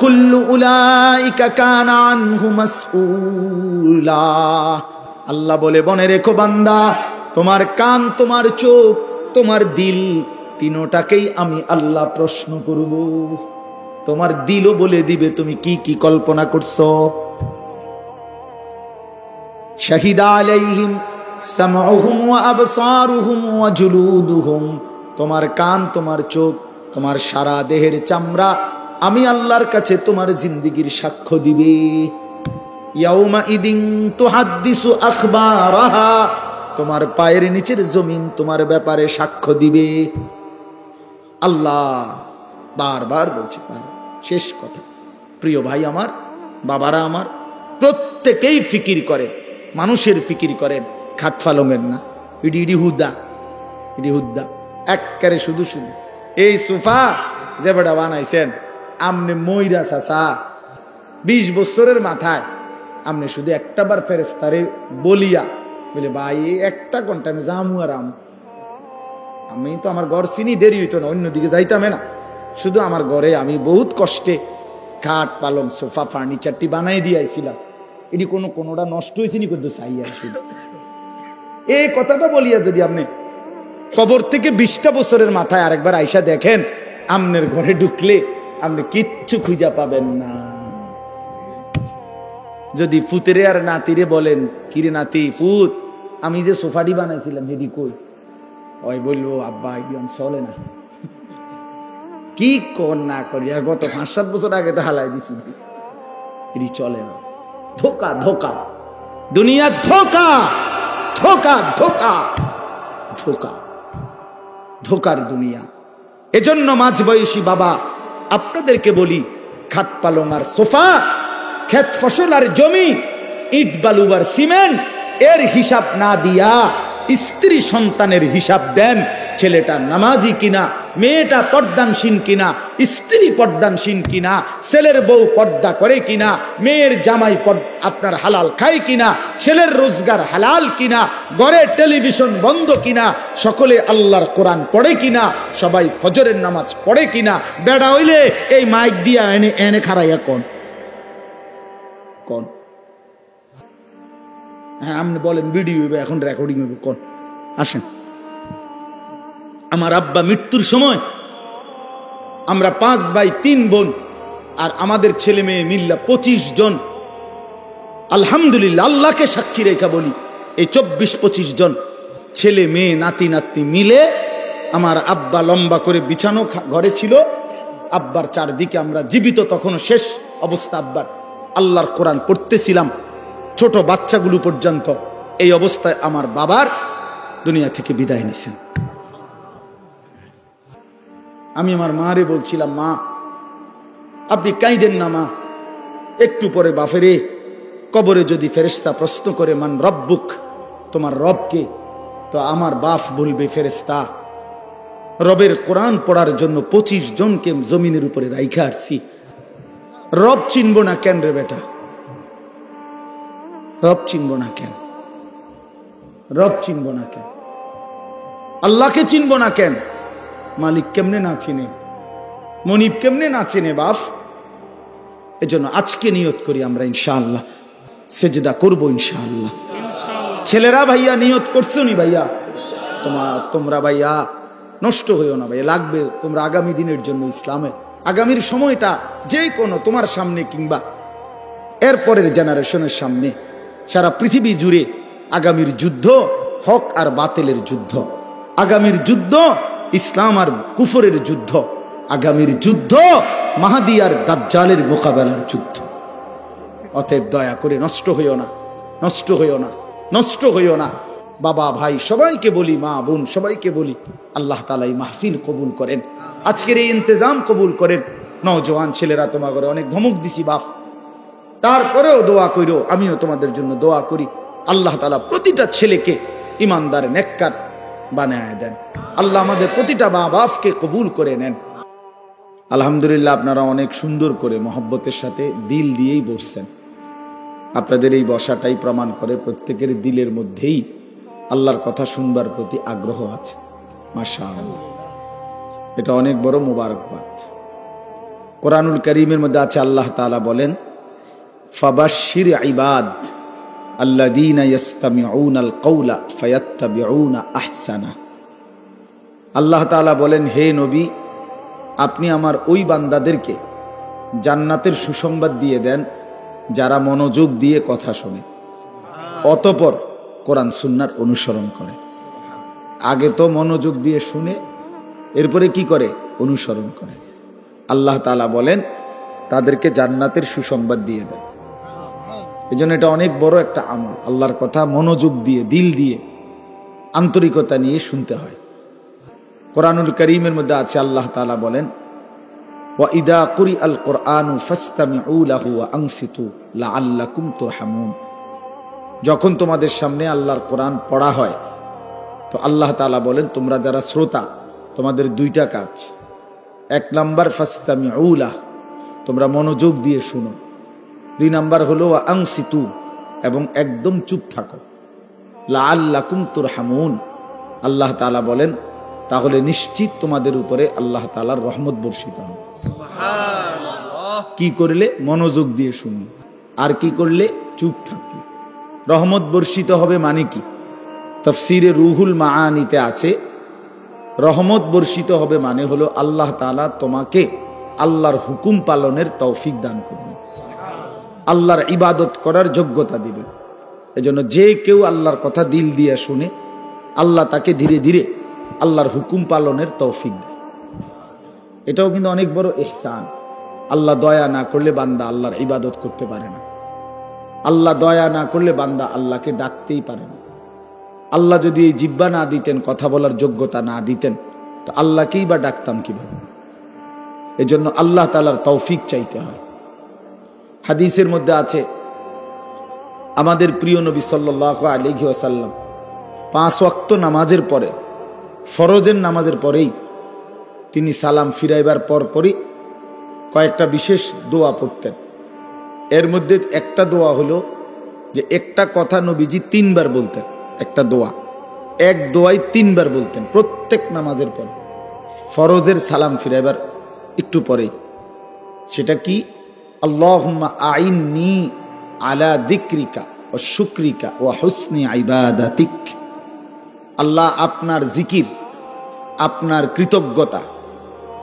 কুল্লু উলাইকা কানা আনহু মাসউলা। আল্লাহ বলে, মনে রেখো বান্দা, তোমার কান, তোমার চোখ, তোমার দিল, তিনটাকেই আমি আল্লাহ প্রশ্ন করব। তোমার দিলও বলে দিবে তুমি কি কি কল্পনা করছো। শাহিদা আলাইহিম সামউহুম ওয়া আবসারুহুম ওয়া জুলুদুহুম। তোমার কান, তোমার চোখ, তোমার সারা দেহের চামড়া আমি আল্লাহর কাছে তোমার জিন্দেগির সাক্ষ্য দিবে। ইয়াউমাইদিন তুহাদ্দিসু আখবারাহা। তোমার পায়ের নিচের জমিন তোমার ব্যাপারে সাক্ষ্য দিবে। আল্লাহ বারবার বলছে, শেষ কথা, প্রিয় ভাই আমার, বাবারা আমার, প্রত্যেকেই ফিকির করে মানুষের ফিকির করেন, খাট পালঙের না। ইডি ইডি হুদা, ইডি হুদা একবারে শুধু শুধু। এই সোফা যে বেটা বানাইছেন আমনে ময়রা চাচা 20 বছরের মাথায় আমনে শুধু একটা বার ফেরেশতারে বলিয়া বলে ভাই একটা ঘন্টা আমি যামু আর আমি তো আমার ঘর চিনি, দেরি হইতো না, অন্যদিকে যাইতামে না। শুধু আমার ঘরে আমি বহুত কষ্টে খাট পালং সোফা ফার্নিচারটি বানাই দিয়েছিলাম। এটি কোনোটা নষ্ট হয়েছে নি কিন্তু চাইয়া শুধু এই কথাটা বলিয়া যদি আপনি কবর থেকে 20টা বছরের মাথায় আরেকবার আইসা দেখেন, আমনের ঘরে ঢুকলে আপনি কিচ্ছু খুঁজা পাবেন না। যদি ফুতেরে আর নাতিরে বলেন, কিরে নাতি ফুত আমি যে সোফাটি বানাইছিলাম হেডি কই, ওই বলবো আব্বা এডিয়ান চলে না। কি কর না করি, আর গত 5-7 বছর আগে তো হালাই দিছি, এটি চলে না। ধোকা ধোকা, দুনিয়া ধোকা ধোকা ধোকা ধোকা, ধোকার দুনিয়া। এজন্য মাঝ বয়সী বাবা আপনাদেরকে বলি, খাট পালং আর সোফা, ক্ষেত ফসল আর জমি, ইট বালু আর সিমেন্ট এর হিসাব না দিয়া স্ত্রী সন্তানের হিসাব দেন। ছেলেটা নামাজি কিনা, মেয়েটা পর্দানসীন কিনা, স্ত্রী পর্দানসীন কিনা, ছেলের বউ পর্দা করে কিনা, মেয়ের জামাই আপনার হালাল খায় কিনা, ছেলের রোজগার হালাল কিনা, ঘরে টেলিভিশন বন্ধ কিনা, সকলে আল্লাহর কোরআন পড়ে কিনা, সবাই ফজরের নামাজ পড়ে কিনা। বেড়া হইলে এই মাইক দিয়া এনে এনে খারাইয়া কোন কোন হ্যাঁ আপনি বলেন ভিডিও হইবে, এখন রেকর্ডিং হইবে, কোন আসেন। আমার আব্বা মৃত্যুর সময় আমরা 5 ভাই 3 বোন আর আমাদের ছেলে মেয়ে মিল্লা 25 জন, আলহামদুলিল্লাহ আল্লাহকে সাক্ষী রেখা বলি, এই 24-25 জন ছেলে মেয়ে নাতি নাতনি মিলে আমার আব্বা লম্বা করে বিছানো ঘরে ছিল। আব্বার চারদিকে আমরা জীবিত, তখনও শেষ অবস্থা আব্বার, আল্লাহর কোরআন পড়তেছিলাম, ছোট বাচ্চাগুলো পর্যন্ত। এই অবস্থায় আমার বাবার দুনিয়া থেকে বিদায় নিছেন। আমি আমার মারে বলছিলাম, মা আপনি কাঁদেন না মা, একটু পরে বাফেরে কবরে যদি ফেরেশতা প্রশ্ন করে মান রব্বুক, তোমার রবকে, তো আমার বাপ বলবে ফেরেশতা রবের কোরআন পড়ার জন্য 25 জনকে জমিনের উপরে রাইখা আসছি, রব চিনব না কেন রে বেটা, রব চিনব না কেন, রব চিনব না কেন, আল্লাহকে চিনব না কেন, মালিক কেমনে না চিনে, মনিব কেমনে না চিনে বাপ। এজন্য আজকে নিয়ত করি আমরা ইনশাআল্লাহ সেজদা করব ইনশাআল্লাহ। ছেলেরা ভাইয়া নিয়ত করছো নি ভাইয়া? তোমরা ভাইয়া নষ্ট হইও না ভাইয়া, লাগবে তোমরা আগামী দিনের জন্য, ইসলামে আগামীর সময়টা যে কোনো তোমার সামনে কিংবা এরপরের জেনারেশনের সামনে, সারা পৃথিবী জুড়ে আগামীর যুদ্ধ হক আর বাতিলের যুদ্ধ, আগামীর যুদ্ধ ইসলাম আর কুফরের যুদ্ধ, আগামীর যুদ্ধ মাহাদি আর দাজ্জালের মোকাবেলার যুদ্ধ। অতএব দয়া করে নষ্ট হইও না, নষ্ট হইও না, নষ্ট হইও না। বাবা ভাই সবাইকে বলি, মা বোন সবাইকে বলি, আল্লাহ তাআলা এই মাহফিল কবুল করেন, আজকের এই ইন্তজাম কবুল করেন। নওজোয়ান ছেলেরা তোমাকে অনেক ধমক দিছি বাপ, তারপরেও দোয়া কইরো, আমিও তোমাদের জন্য দোয়া করি। আল্লাহ তাআলা প্রতিটা ছেলেকে ইমানদার নেককার বানায় দেন। আল্লাহ আমাদের প্রতিটা মা বাপকে কবুল করে নেন। আলহামদুলিল্লাহ আপনারা অনেক সুন্দর করে মহব্বতের সাথে দিল দিয়েই বসছেন। আপনাদের এই বসাটাই প্রমাণ করে প্রত্যেকের দিলের মধ্যেই আল্লাহর কথা শুনবার প্রতি আগ্রহ আছে। মাশাআল্লাহ, এটা অনেক বড় মোবারকবাদ। কোরআনুল কারীমের মধ্যে আছে, আল্লাহ তাআলা বলেন ফাবাশশির ইবাদ আল্লাযীনা ইসতামিউনাল কাওলা ফায়াত্তাবিউনা আহসানা। আল্লাহ তাআলা বলেন, হে নবী আপনি আমার ওই বান্দাদেরকে জান্নাতের সুসংবাদ দিয়ে দেন যারা মনোযোগ দিয়ে কথা শোনে, অতঃপর কোরআন সুন্নাহর অনুসরণ করে। আগে তো মনোযোগ দিয়ে শুনে এরপরে কি করে? অনুসরণ করে। আল্লাহ তাআলা বলেন তাদেরকে জান্নাতের সুসংবাদ দিয়ে দেন। এজন্য এটা অনেক বড় একটা আমল, আল্লাহর কথা মনোযোগ দিয়ে দিল দিয়ে আন্তরিকতা নিয়ে শুনতে হয়। কোরআনুল কারীমের মধ্যে আছে, আল্লাহ তাআলা বলেন ওয়া ইদা কুরিআল কুরআনু ফাসতামিউ লাহু ওয়া আনসিতু লাআল্লাকুম তুরহামুন। যখন তোমাদের সামনে আল্লাহর কোরআন পড়া হয় তো আল্লাহ তাআলা বলেন তোমরা যারা শ্রোতা তোমাদের দুইটা কাজ। এক নাম্বার ফাসতামিউ লাহ, তোমরা মনোযোগ দিয়ে শুনো। দুই নাম্বার হলো আনসিতু, এবং একদম চুপ থাকো। লাআল্লাকুম তুরহামুন, আল্লাহ তাআলা বলেন তাহলে নিশ্চিত তোমাদের উপরে আল্লাহ তাআলার রহমত বর্ষিত হবে। সুবহানাল্লাহ। কি করলে? মনোযোগ দিয়ে শুনলে। আর কি করলে? চুপ থাকলে। রহমত বর্ষিত হবে মানে কি? তাফসীরে রুহুল মাআনিতে আছে রহমত বর্ষিত হবে মানে হলো আল্লাহ তাআলা তোমাকে আল্লাহর হুকুম পালনের তৌফিক দান করবেন, আল্লাহর ইবাদত করার যোগ্যতা দিবেন। এজন্য যে কেউ আল্লাহর কথা দিল দিয়ে শুনে আল্লাহ তাকে ধীরে ধীরে আল্লাহর হুকুম পালনের তৌফিক দেয়। এটাও কিন্তু অনেক বড় ইহসান। আল্লাহ দয়া না করলে বান্দা আল্লাহর ইবাদত করতে পারে না। আল্লাহ দয়া না করলে বান্দা আল্লাহকে ডাকতেই পারে না। আল্লাহ যদি এই জিহ্বা না দিতেন, কথা বলার যোগ্যতা না দিতেন, তো আল্লাহকেই বা ডাকতাম কিভাবে? এজন্য আল্লাহ তাআলার তৌফিক চাইতে হয়। হাদিসের মধ্যে আছে আমাদের প্রিয় নবী সাল্লাল্লাহু আলাইহি ওয়াসাল্লাম 5 ওয়াক্ত নামাজের পরে, ফরজের নামাজের পরেই তিনি সালাম ফিরাইবার পরপরই কয়েকটা বিশেষ দোয়া পড়তেন। এর মধ্যে একটা দোয়া হলো যে একটা কথা নবীজি 3 বার বলতেন। একটা দোয়া, এক দোয়াই 3 বার বলতেন প্রত্যেক নামাজের পর, ফরজের সালাম ফিরাইবার একটু পরেই। সেটা কি? আল্লাহুম্মা আইন্নি আলা যিকরিকা ওয়া শুকরিকা ওয়া হুসনি ইবাদাতিক। আল্লাহ আপনার জিকির, আপনার কৃতজ্ঞতা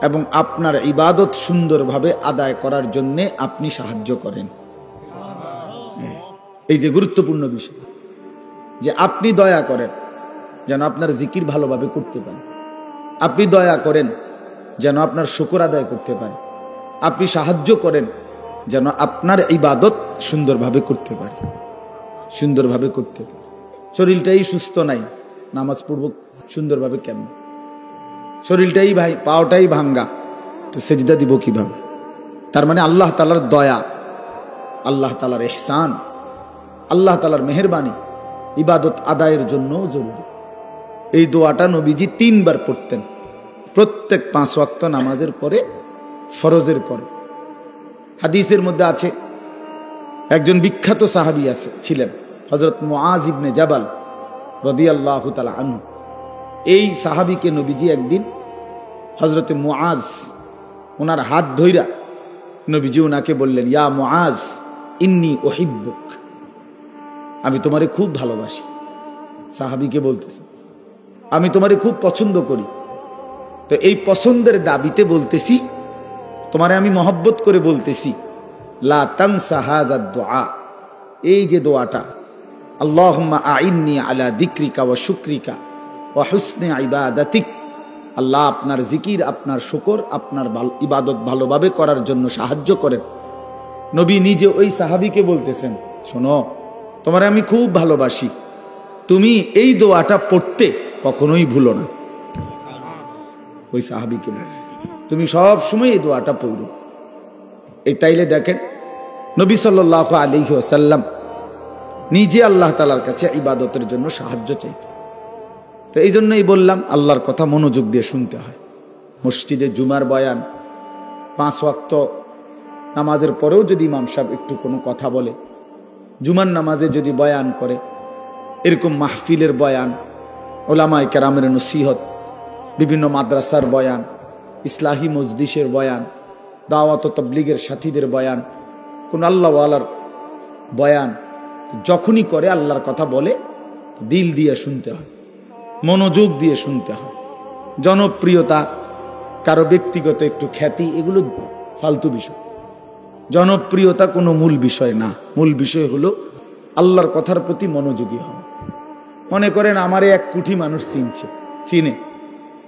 এবং আপনার ইবাদত সুন্দরভাবে আদায় করার জন্য আপনি সাহায্য করেন। এই যে গুরুত্বপূর্ণ বিষয় যে আপনি দয়া করেন যেন আপনার জিকির ভালোভাবে করতে পারেন, আপনি দয়া করেন যেন আপনার শুকর আদায় করতে পারেন, আপনি সাহায্য করেন যেন আপনার ইবাদত সুন্দরভাবে করতে পারে, সুন্দরভাবে করতে পারে। শরীরটাই সুস্থ নাই, নামাজ পড়ব সুন্দরভাবে কেমন? শরীরটাই ভাই, পাওটাই ভাঙ্গা, তো সেজদা দিব কিভাবে? তার মানে আল্লাহ তাআলার দয়া, আল্লাহ তাআলার ইহসান, আল্লাহ তাআলার মেহেরবানি ইবাদত আদায়ের জন্য জরুরি। এই দোয়াটা নবীজি 3 বার পড়তেন প্রত্যেক 5 ওয়াক্ত নামাজের পরে, ফরজের পরে। হাদিসের মধ্যে আছে একজন বিখ্যাত সাহাবী ছিলেন হযরত মুআজ ইবনে জাবাল রাদিয়াল্লাহু তাআলা আনহু। এই সাহাবীকে নবীজি একদিন হযরতে মুআজ ওনার হাত ধইরা নবীজি ওনাকে বললেন, ইয়া মুআজ ইন্নী উহিব্বুক, আমি তোমারে খুব ভালোবাসি। সাহাবীকে বলতেছে আমি তোমারে খুব পছন্দ করি, তো এই পছন্দের দাবিতে বলতেছি, তোমারে আমি মহব্বত করে বলতেছি, লা তানসা হাযা দুআ, এই যে দোয়াটা, আল্লাহুম্মা আইন্নি আলা যিকরিকা ওয়া শুকরিকা ওয়া হুসনি ইবাদাতিক, আল্লাহ আপনার জিকির, আপনার শুকর, আপনার ইবাদত ভালোভাবে করার জন্য সাহায্য করেন। নবী নিজে ওই সাহাবীকে বলতেছেন, শোনো তোমারে আমি খুব ভালোবাসি, তুমি এই দোয়াটা পড়তে কখনোই ভুলো না। ওই সাহাবীকে বলছে তুমি সব সময় এই দোয়াটা পড়ো। এই তাইলে দেখেন নবী সাল্লাল্লাহু আলাইহি ওয়াসাল্লাম নিজে আল্লাহ তাআলার কাছে ইবাদতের জন্য সাহায্য চাইতেন। তো এই জন্যই বললাম আল্লাহর কথা মনোযোগ দিয়ে শুনতে হয়। মসজিদে জুমার বয়ান, 5 ওয়াক্ত নামাজের পরেও যদি ইমাম সাহেব একটু কোনো কথা বলে, জুমার নামাজে যদি বয়ান করে, এরকম মাহফিলের বয়ান, ওলামায়ে কেরামের নসিহত, বিভিন্ন মাদ্রাসার বয়ান, ইসলাহি মজলিসের বয়ান, দাওয়াত ও তাবলীগের সাথীদের বয়ান, কোন আল্লাহওয়ালার বয়ান যখনই করে আল্লাহর কথা বলে, দিল দিয়ে শুনতে হয়, মনোযোগ দিয়ে শুনতে হয়। জনপ্রিয়তা, কারো ব্যক্তিগত একটু খ্যাতি, এগুলো ফালতু বিষয়। জনপ্রিয়তা কোনো মূল বিষয় না। মূল বিষয় হলো আল্লাহর কথার প্রতি মনোযোগী হওয়া। মনে করেন আমারে 1 কোটি মানুষ চিনে,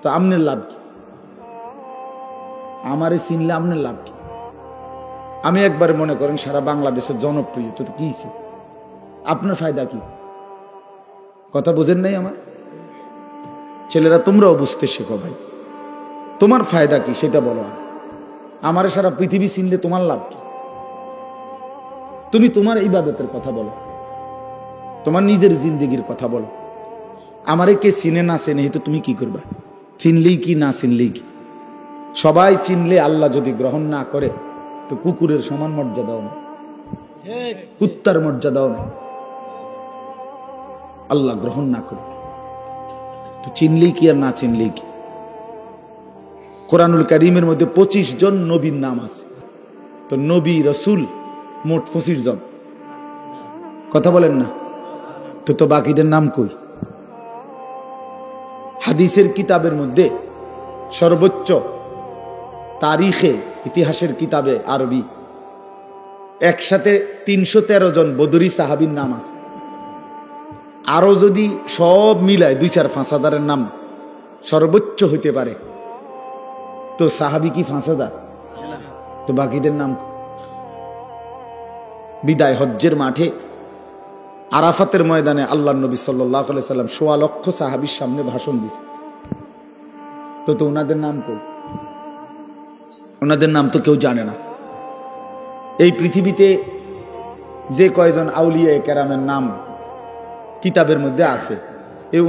তো আপনার লাভ কি? আমারে চিনলে আপনার লাভ কি? আমি একবার মনে করেন সারা বাংলাদেশের জনপ্রিয়, তো কি আপনার ফায়দা কি? কথা বোঝেন নাই আমার ছেলেরা? তোমরাও বুঝতে শেখো ভাই, তোমার ফায়দা কি সেটা বলো। আমারে সারা পৃথিবী চিনলে তোমার লাভ কি? তুমি তোমার ইবাদতের কথা বলো। তোমার নিজের জিন্দগির কথা বলো। আমারে কে চিনে না চেনে তো তুমি কি করবা? চিনলেই কি না চিনলেই কি? সবাই চিনলে আল্লাহ যদি গ্রহণ না করে তো কুকুরের সমান মর্যাদাও না, কুত্তার মর্যাদাও না, আল্লাহ গ্রহণ না করে তো চিনলেই কি আর না চিনলেই কি? কোরআনুল কারীমের মধ্যে 25 জন নবীর নাম আছে, তো নবী রসুল মোট 25 জন। কথা বলেন না তো বাকিদের নাম কই? হাদিসের কিতাবের মধ্যে সর্বোচ্চ তারিখে, ইতিহাসের কিতাবে আরবি একসাথে 313 জন বদরি সাহাবীর নাম আছে। আরো যদি সব মিলায় 2-4-5 হাজারের নাম সর্বোচ্চ হইতে পারে, তো সাহাবী কি 5,000? তো বাকিদের নাম? বিদায় হজ্জের মাঠে আরাফাতের ময়দানে আল্লাহর নবী সাল্লাল্লাহু আলাইহি সাল্লাম 1.25 লক্ষ সাহাবীর সামনে ভাষণ দিয়েছে, তো ওনাদের নাম কই? ওনাদের নাম তো কেউ জানে না। এই পৃথিবীতে যে কয়জন আউলিয়া কেরামের নাম কিতাবের মধ্যে আছে,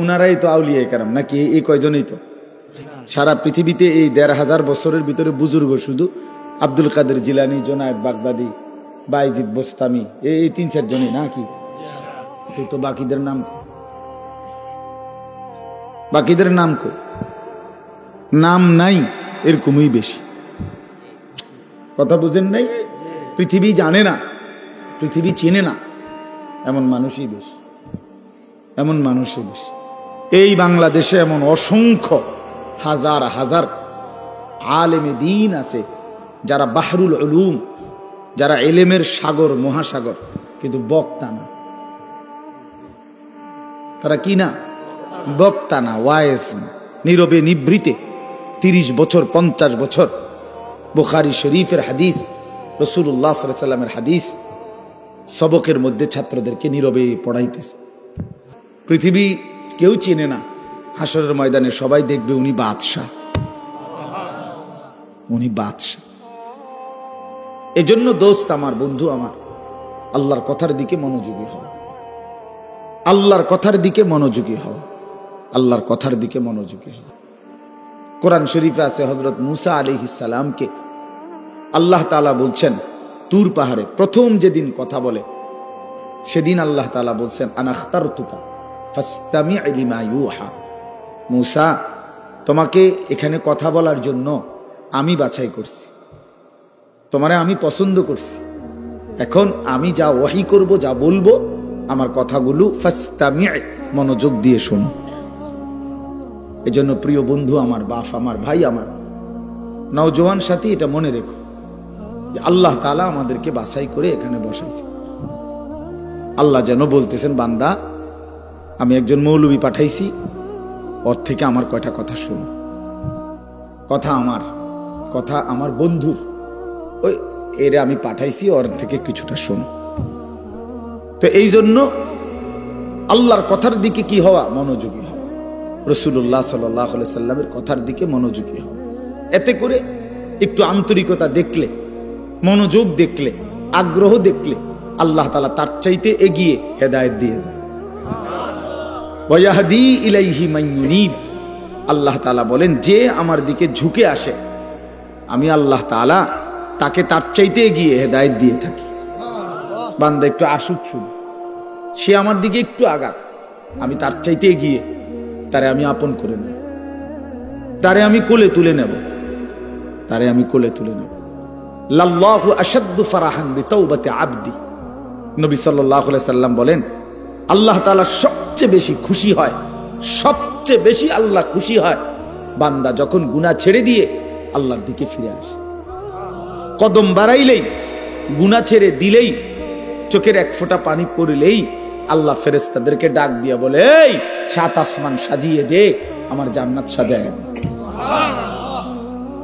উনারাই তো আউলিয়া কেরাম নাকি? এই কয়জনই তো। সারা পৃথিবীতে এই 1,500 বছরের ভিতরে বুজুর্গ শুধু আব্দুল কাদের জিলানী, জোনায়েদ বাগদাদি, বাইজিদ বোস্তামি, এই 3-4 জনই নাকি? তো বাকিদের নাম? বাকিদের নাম কো? নাম নাই এরকমই বেশি। কথা বুঝেন নাই? পৃথিবী জানে না, পৃথিবী চেনে না, এমন মানুষই বেশি, এমন মানুষই বেশি। এই বাংলাদেশে এমন অসংখ্য হাজার হাজার আলেমে দ্বীন আছে যারা বাহরুল উলুম, যারা এলেমের সাগর, মহাসাগর, কিন্তু বক্তা না। তারা কি না? বক্তা না, ওয়ায়েজ না, নীরবে নিভৃতে 30 বছর 50 বছর বুখারী শরীফের হাদিস, রাসূলুল্লাহ সাল্লাল্লাহু আলাইহি ওয়াসাল্লামের হাদিস সবকের মধ্যে ছাত্রদেরকে নীরবে পড়াইতেছে। পৃথিবী কেউ চেনে না, হাসরের ময়দানে সবাই দেখবে উনি বাদশাহ, উনি বাদশাহ। এজন্য দোস্ত আমার, বন্ধু আমার, আল্লাহর কথার দিকে মনোযোগী হও, আল্লাহর কথার দিকে মনোযোগী হও, আল্লাহর কথার দিকে মনোযোগী হও। কোরআন শরীফে আছে হযরত মুসা আলাইহিস সালামকে আল্লাহ তাআলা বলছেন তুর পাহাড়ে প্রথম যেদিন কথা বলে, সেদিন আল্লাহ তাআলা বলছেন আনা আখতারতুকা ফাসতামি' লিমা ইউহা। মুসা, তোমাকে এখানে কথা বলার জন্য আমি বাছাই করছি, তোমারে আমি পছন্দ করছি। এখন আমি যা ওহী করব, যা বলবো, আমার কথাগুলো ফাসতামি', মনোযোগ দিয়ে শোনো। এজন্য প্রিয় বন্ধু আমার, বাপ আমার, ভাই আমার, নওজোয়ান সাথী, এটা মনে রেখো যে আল্লাহ তাআলা আমাদেরকে বাছাই করে এখানে বসাইছে। আল্লাহ যেন বলতেছেন, বান্দা আমি একজন মৌলবী পাঠাইছি, ওর থেকে আমার কয়টা কথা শোনো। কথা আমার বন্ধুর, ওই এরে আমি পাঠাইছি, ওর থেকে কিছুটা শোনো। তো এই জন্য আল্লাহর কথার দিকে কি হওয়া? মনোযোগী হওয়া। রাসূলুল্লাহ সাল্লাল্লাহু আলাইহি সাল্লামের কথার দিকে মনোযোগী হওয়া। এতে করে একটু আন্তরিকতা দেখলে, মনোযোগ দেখলে, আগ্রহ দেখলে আল্লাহ তাআলা তার চাইতে এগিয়ে হেদায়েত দিয়ে দেন। ওয়া ইয়াহদি ইলাইহি মান ইউনিব। আল্লাহ তাআলা বলেন, যে আমার দিকে ঝুঁকে আসে আমি আল্লাহ তাআলা তাকে তার চাইতে এগিয়ে হেদায়েত দিয়ে থাকি। বান্দা একটু আসুক, শুধু সে আমার দিকে একটু আগাক, আমি তার চাইতে এগিয়ে তারে আমি আপন করে নেব, তারে আমি কোলে তুলে নেব, তারে আমি কোলে তুলে নেব। লাল্লাহু আশাদ্দু ফারাহান বিতাওবাতি আবদি। নবী সাল্লাল্লাহু আলাইহি সাল্লাম বলেন, আল্লাহ তাআলা সবচেয়ে বেশি খুশি হয়, সবচেয়ে বেশি আল্লাহ খুশি হয় বান্দা যখন গুনাহ ছেড়ে দিয়ে আল্লাহর দিকে ফিরে আসে। কদম বাড়াইলেই, গুনাহ ছেড়ে দিলেই, চোখের এক ফোঁটা পানি পড়লেই আল্লাহ ফেরেশতাদেরকে ডাক দিয়া বলে, এই 7 আসমান সাজিয়ে দে, আমার জান্নাত সাজায়া দে।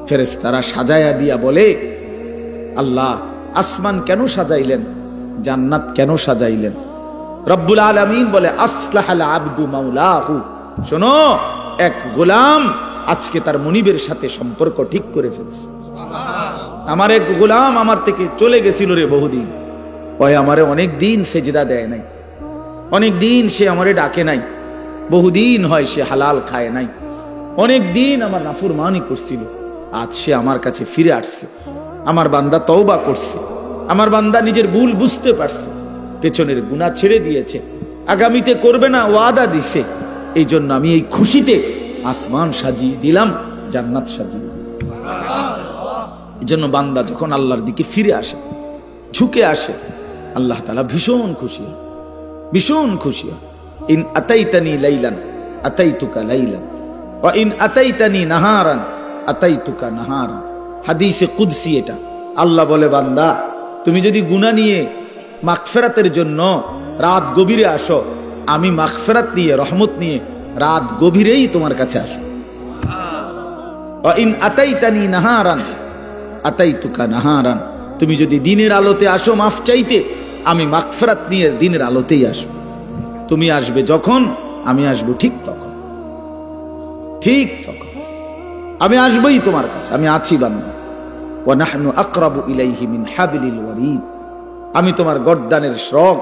ফেরেশতারা সাজায়া দিয়া বলে, আল্লাহ আসমান কেন সাজাইলেন, জান্নাত কেন সাজাইলেন? রব্বুল আলামিন বলে, আসলাহাল আবদু মাওলাহু। শোনো, এক গোলাম আজকে তার মনিবের সাথে সম্পর্ক ঠিক করে ফেলছে। আমার এক গোলাম আমার থেকে চলে গেছিল রে বহুদিন, ওই আমারে অনেক দিন সেজদা দেয় নাই, অনেক দিন সে আমারে ডাকে নাই, বহুদিন হয় সে হালাল খায় নাই, অনেক দিন আমার নাফরমানি করছিল, আজ সে আমার কাছে ফিরে আসছে। আমার বান্দা তওবা করছে, আমার বান্দা নিজের ভুল বুঝতে পারছে, পেছনের গুনাহ ছেড়ে দিয়েছে, আগামীতে করবে না ওয়াদা দিছে। এই জন্য আমি এই খুশিতে আসমান সাজিয়ে দিলাম, জান্নাত সাজিয়ে দিলাম। এই জন্য বান্দা যখন আল্লাহর দিকে ফিরে আসে, ঝুঁকে আসে, আল্লাহ তাআলা ভীষণ খুশি হয়, ভীষণ খুশি হয়। ইন আতাইতানি লাইলান আতাইতুকা লাইলান ওয়া ইন আতাইতানি নাহারান আতাইতুকা নাহারান। হাদিসে কুদসি এটা। আল্লাহ বলে, বান্দা তুমি যদি গুনাহ নিয়ে মাগফিরাতের জন্য রাত গভীরে আসো, আমি মাগফিরাত নিয়ে, রহমত নিয়ে রাত গভীরেই তোমার কাছে আসো। ওয়া ইন আতাইতানি নাহারান আতাইতুকা নাহারান। তুমি যদি দিনের আলোতে আসো মাফ চাইতে, আমি মাগফিরাত নিয়ে দিনের আলোতেই আসবো। তুমি আসবে যখন, আমি আসবো ঠিক তখন, ঠিক তখন আমি আসবই তোমার কাছে। আমি আছি বান্দা। ওয়া নাহনু আকরাবু ইলাইহি মিন হাবলিল ওয়ারিদ। আমি তোমার গর্দানের রগ,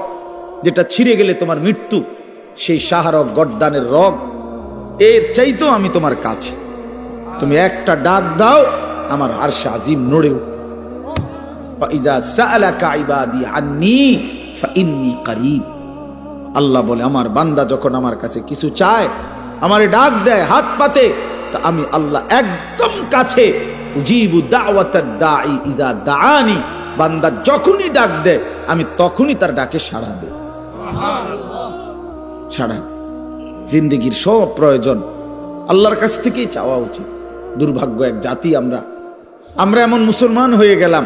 যেটা ছিঁড়ে গেলে তোমার মৃত্যু, সেই শাহরগ গর্দানের রগ, এর চাইতেও আমি তোমার কাছে। তুমি একটা ডাক দাও, আমার আরশ আজিম নড়ে উঠবে। ফাইজা সাআলাকা ইবাদি আন্নী ফাইন্নী করিব। আল্লাহ বলে, আমার বান্দা যখন আমার কাছে কিছু চায়, আমারে ডাক দেয়, হাত পাতে, তা আমি আল্লাহ একদম কাছে। উজিবু দাওয়াতাদ দাঈ ইযা দাআনি। বান্দা যখনই ডাক দেয়, আমি তখনই তার ডাকে সাড়া দেই। সুবহানাল্লাহ, সাড়া দেই। জিন্দেগীর সব প্রয়োজন আল্লাহর কাছ থেকেই চাওয়া উচিত। দুর্ভাগ্য এক জাতি আমরা এমন মুসলমান হয়ে গেলাম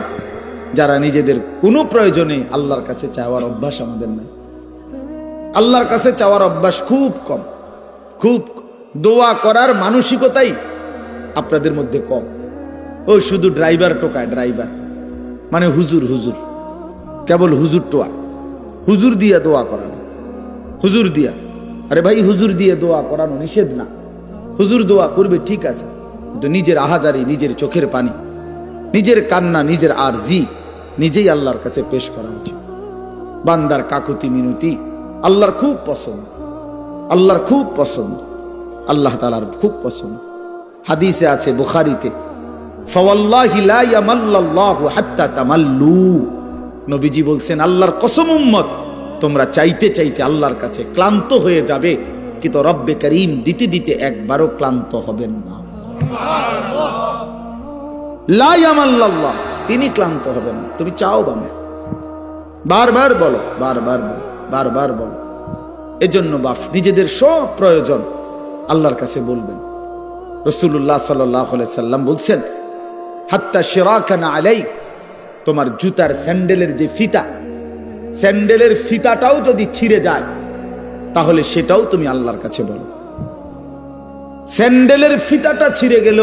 যারা নিজেদের কোনো প্রয়োজনে আল্লাহর কাছে চাওয়ার অভ্যাস আমাদের নাই। আল্লাহর কাছে চাওয়ার অভ্যাস খুব কম, খুব দোয়া করার মানসিকতাই আপনাদের মধ্যে কম। ওই শুধু ড্রাইভার টোকায়, ড্রাইভার মানে হুজুর, হুজুর কেবল হুজুর টোয়া, হুজুর দিয়া দোয়া করানো, হুজুর দিয়া। আরে ভাই, হুজুর দিয়ে দোয়া করানো নিষেধ না, হুজুর দোয়া করবে ঠিক আছে, কিন্তু নিজের আহাজারি, নিজের চোখের পানি, নিজের কান্না, নিজের আরজি নিজেই আল্লাহর কাছে পেশ করা উচিত। বান্দার কাকুতি মিনতি আল্লাহর খুব পছন্দ, আল্লাহর খুব পছন্দ, আল্লাহ তাআলার খুব পছন্দ। হাদিসে আছে বুখারীতে, ফাওয়াল্লাহি লা ইয়ামাল্লাল্লাহু হাত্তা তামাল্লু। নবীজি বলছেন, আল্লাহর কসম উম্মত, তোমরা চাইতে চাইতে আল্লাহর কাছে ক্লান্ত হয়ে যাবে, কিন্তু রব্বে করিম দিতে দিতে একবারও ক্লান্ত হবেন না। সুবহানাল্লাহ, লা ইয়ামাল্লাল্লাহ, তিনি ক্লান্ত হবেন না। তুমি চাও বান্দা, বারবার বলো, বারবার বলো, বারবার বলো। এজন্য বাপ নিজেদের সব প্রয়োজন আল্লাহর কাছে বলবেন। রাসূলুল্লাহ সাল্লাল্লাহু আলাইহি সাল্লাম বলছেন, হাত্তা শিরাকানা আলাইক, তোমার জুতার স্যান্ডেলের যে ফিতা, স্যান্ডেলের ফিতাটাও যদি ছিঁড়ে যায়, তাহলে সেটাও তুমি আল্লাহর কাছে বলো। স্যান্ডেলের ফিতাটা ছিঁড়ে গেল,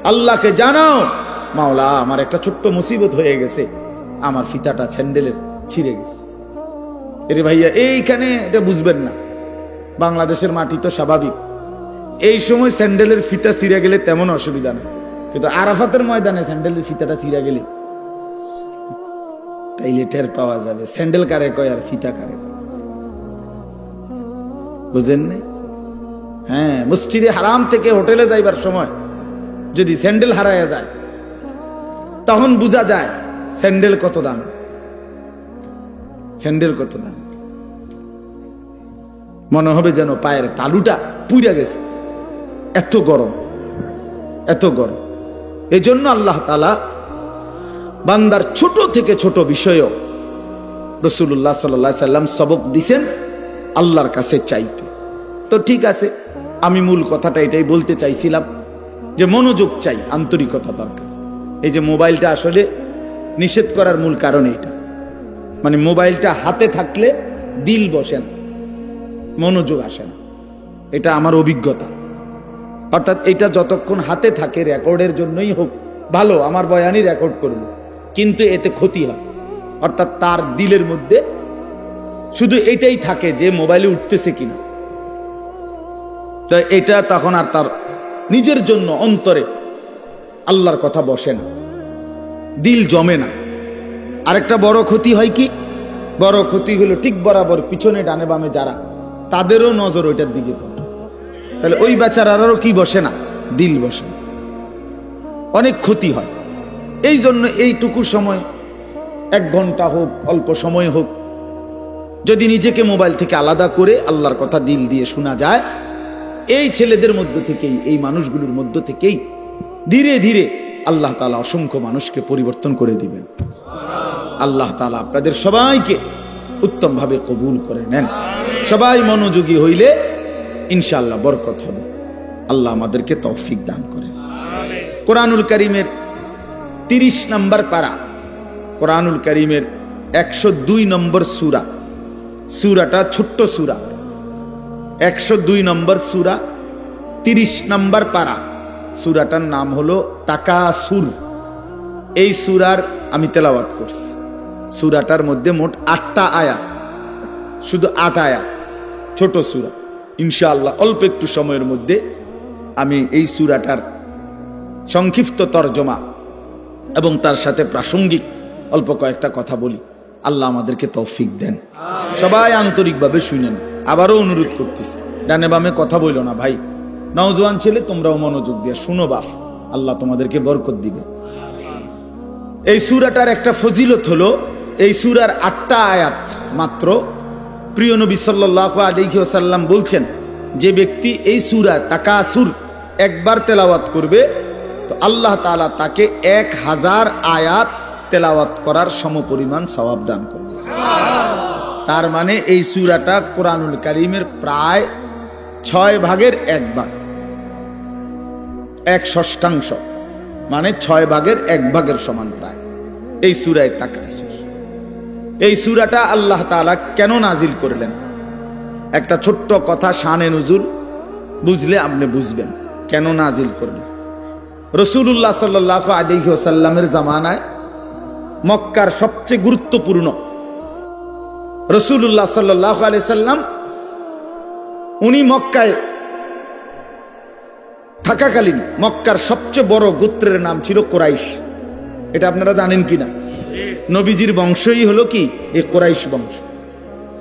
আল্লাহকে জানাও, মাওলা আমার একটা ছোট্ট মুসিবত হয়ে গেছে, আমার ফিতাটা স্যান্ডেলের ছিঁড়ে গেছে। এরে ভাইয়া, এইখানে এটা বুঝবেন না, বাংলাদেশের মাটি তো স্বাভাবিক, এই সময় স্যান্ডেলের ফিতা ছিঁড়ে গেলে তেমন অসুবিধা নেই, কিন্তু আরাফাতের ময়দানে স্যান্ডেলের ফিতাটা ছিঁড়ে গেলে তাইলে টের পাওয়া যাবে স্যান্ডেল কারে কয় আর ফিতা কারে কয়। বুঝেন নাই? হ্যাঁ, মসজিদে হারাম থেকে হোটেলে যাইবার সময় যদি স্যান্ডেল হারায়া যায়, তখন বোঝা যায় স্যান্ডেল কত দাম, স্যান্ডেল কত দাম। মনে হবে যেন পায়ের তালুটা পুড়ে গেছে, এত গরম, এত গরম। এই জন্য আল্লাহ তাআলা বান্দার ছোট থেকে ছোট বিষয়ও রাসূলুল্লাহ সাল্লাল্লাহু আলাইহি সাল্লাম সবক দিবেন আল্লাহর কাছে চাইতে। তো ঠিক আছে, আমি মূল কথাটা এটাই বলতে চাইছিলাম যে মনোযোগ চাই, আন্তরিকতা দরকার। এই যে মোবাইলটা আসলে নিষেধ করার মূল কারণ এটা, মানে মোবাইলটা হাতে থাকলে দিল বসে না, মনোযোগ আসে না, এটা আমার অভিজ্ঞতা। অর্থাৎ এটা যতক্ষণ হাতে থাকে, রেকর্ডের জন্যই হোক, ভালো, আমার বয়ানই রেকর্ড করব, কিন্তু এতে ক্ষতি হয়। অর্থাৎ তার দিলের মধ্যে শুধু এটাই থাকে যে মোবাইলে উঠতেছে কিনা, তো এটা তখন আর তার নিজের জন্য অন্তরে আল্লাহর কথা বসে না, দিল জমে না। আরেকটা বড় ক্ষতি হয় কি, বড় ক্ষতি হলো ঠিক বরাবর পিছনে ডানে বামে যারা, তাদেরও নজর ওইটার দিকে পড়ে। তাহলে ওই বেচারারও কি বসে না? দিল বসে না, অনেক ক্ষতি হয়। এই জন্য এইটুকু সময়, 1 ঘন্টা হোক, অল্প সময় হোক, যদি নিজেকে মোবাইল থেকে আলাদা করে আল্লাহর কথা দিল দিয়ে শোনা যায়, এই ছেলেদের মধ্য থেকেই, এই মানুষগুলোর মধ্য থেকেই ধীরে ধীরে আল্লাহ তাআলা অসংখ্য মানুষকে পরিবর্তন করে দিবেন। আল্লাহ তাআলা আপনাদের সবাইকে উত্তমভাবে কবুল করে নেন। সবাই মনোযোগী হইলে ইনশাআল্লাহ বরকত হবে। আল্লাহ আমাদেরকে তৌফিক দান করেন। কোরআনুল কারীমের 30 নম্বর পারা, কোরআনুল কারীমের 102 নম্বর সূরা, সূরাটা ছোট্ট সূরা, 102 নম্বর সূরা, 30 নম্বর পারা। সূরাটার নাম হলো তাকাসুর। এই সূরার আমি তেলাওয়াত করছি। সূরাটার মধ্যে মোট 8টা আয়াত, শুধু 8 আয়াত, ছোট সূরা। ইনশাআল্লাহ অল্প একটু সময়ের মধ্যে আমি এই সূরাটার সংক্ষিপ্ত তরজমা এবং তার সাথে প্রাসঙ্গিক অল্প কয়েকটা কথা বলি। আল্লাহ আমাদেরকে তৌফিক দেন। সবাই আন্তরিকভাবে শুনেন। আবারও অনুরোধ করতেছি, ডানে বামে কথা বইল না ভাই। নওজোয়ান ছেলে, তোমরাও মনোযোগ দিয়ে শুনো বাপ, আল্লাহ তোমাদেরকে বরকত দিবে। এই সূরাটার একটা ফজিলত হলো, এই সূরার 8টা আয়াত মাত্র। প্রিয় নবী সাল্লাল্লাহু আলাইহি ওয়াসাল্লাম বলছেন, যে ব্যক্তি এই সূরা তাকাসুর একবার তেলাওয়াত করবে, তো আল্লাহ তাআলা তাকে 1000 আয়াত তেলাওয়াত করার সমপরিমাণ সওয়াব দান করবে। তার মানে এই সূরাটা কোরআনুল কারীমের প্রায় 6 ভাগের 1 ভাগ, 1/6, মানে 6 ভাগের 1 ভাগের সমান প্রায় এই সূরায়ে তাকাসুর। এই সূরাটা আল্লাহ তাআলা কেন নাজিল করলেন? একটা ছোট্ট কথা, শানে নুজুল বুঝলে আপনি বুঝবেন কেন নাজিল করলেন। রাসূলুল্লাহ সাল্লাল্লাহু আলাইহি ওয়াসাল্লামের জামানায় মক্কার সবচেয়ে গুরুত্বপূর্ণ, রাসূলুল্লাহ সাল্লাল্লাহু আলাইহি সাল্লাম উনি মক্কায় থাকাকালীন মক্কার সবচেয়ে বড় গোত্রের নাম ছিল কুরাইশ। এটা আপনারা জানেন কিনা? নবীজির বংশই হলো কি এই কুরাইশ বংশ।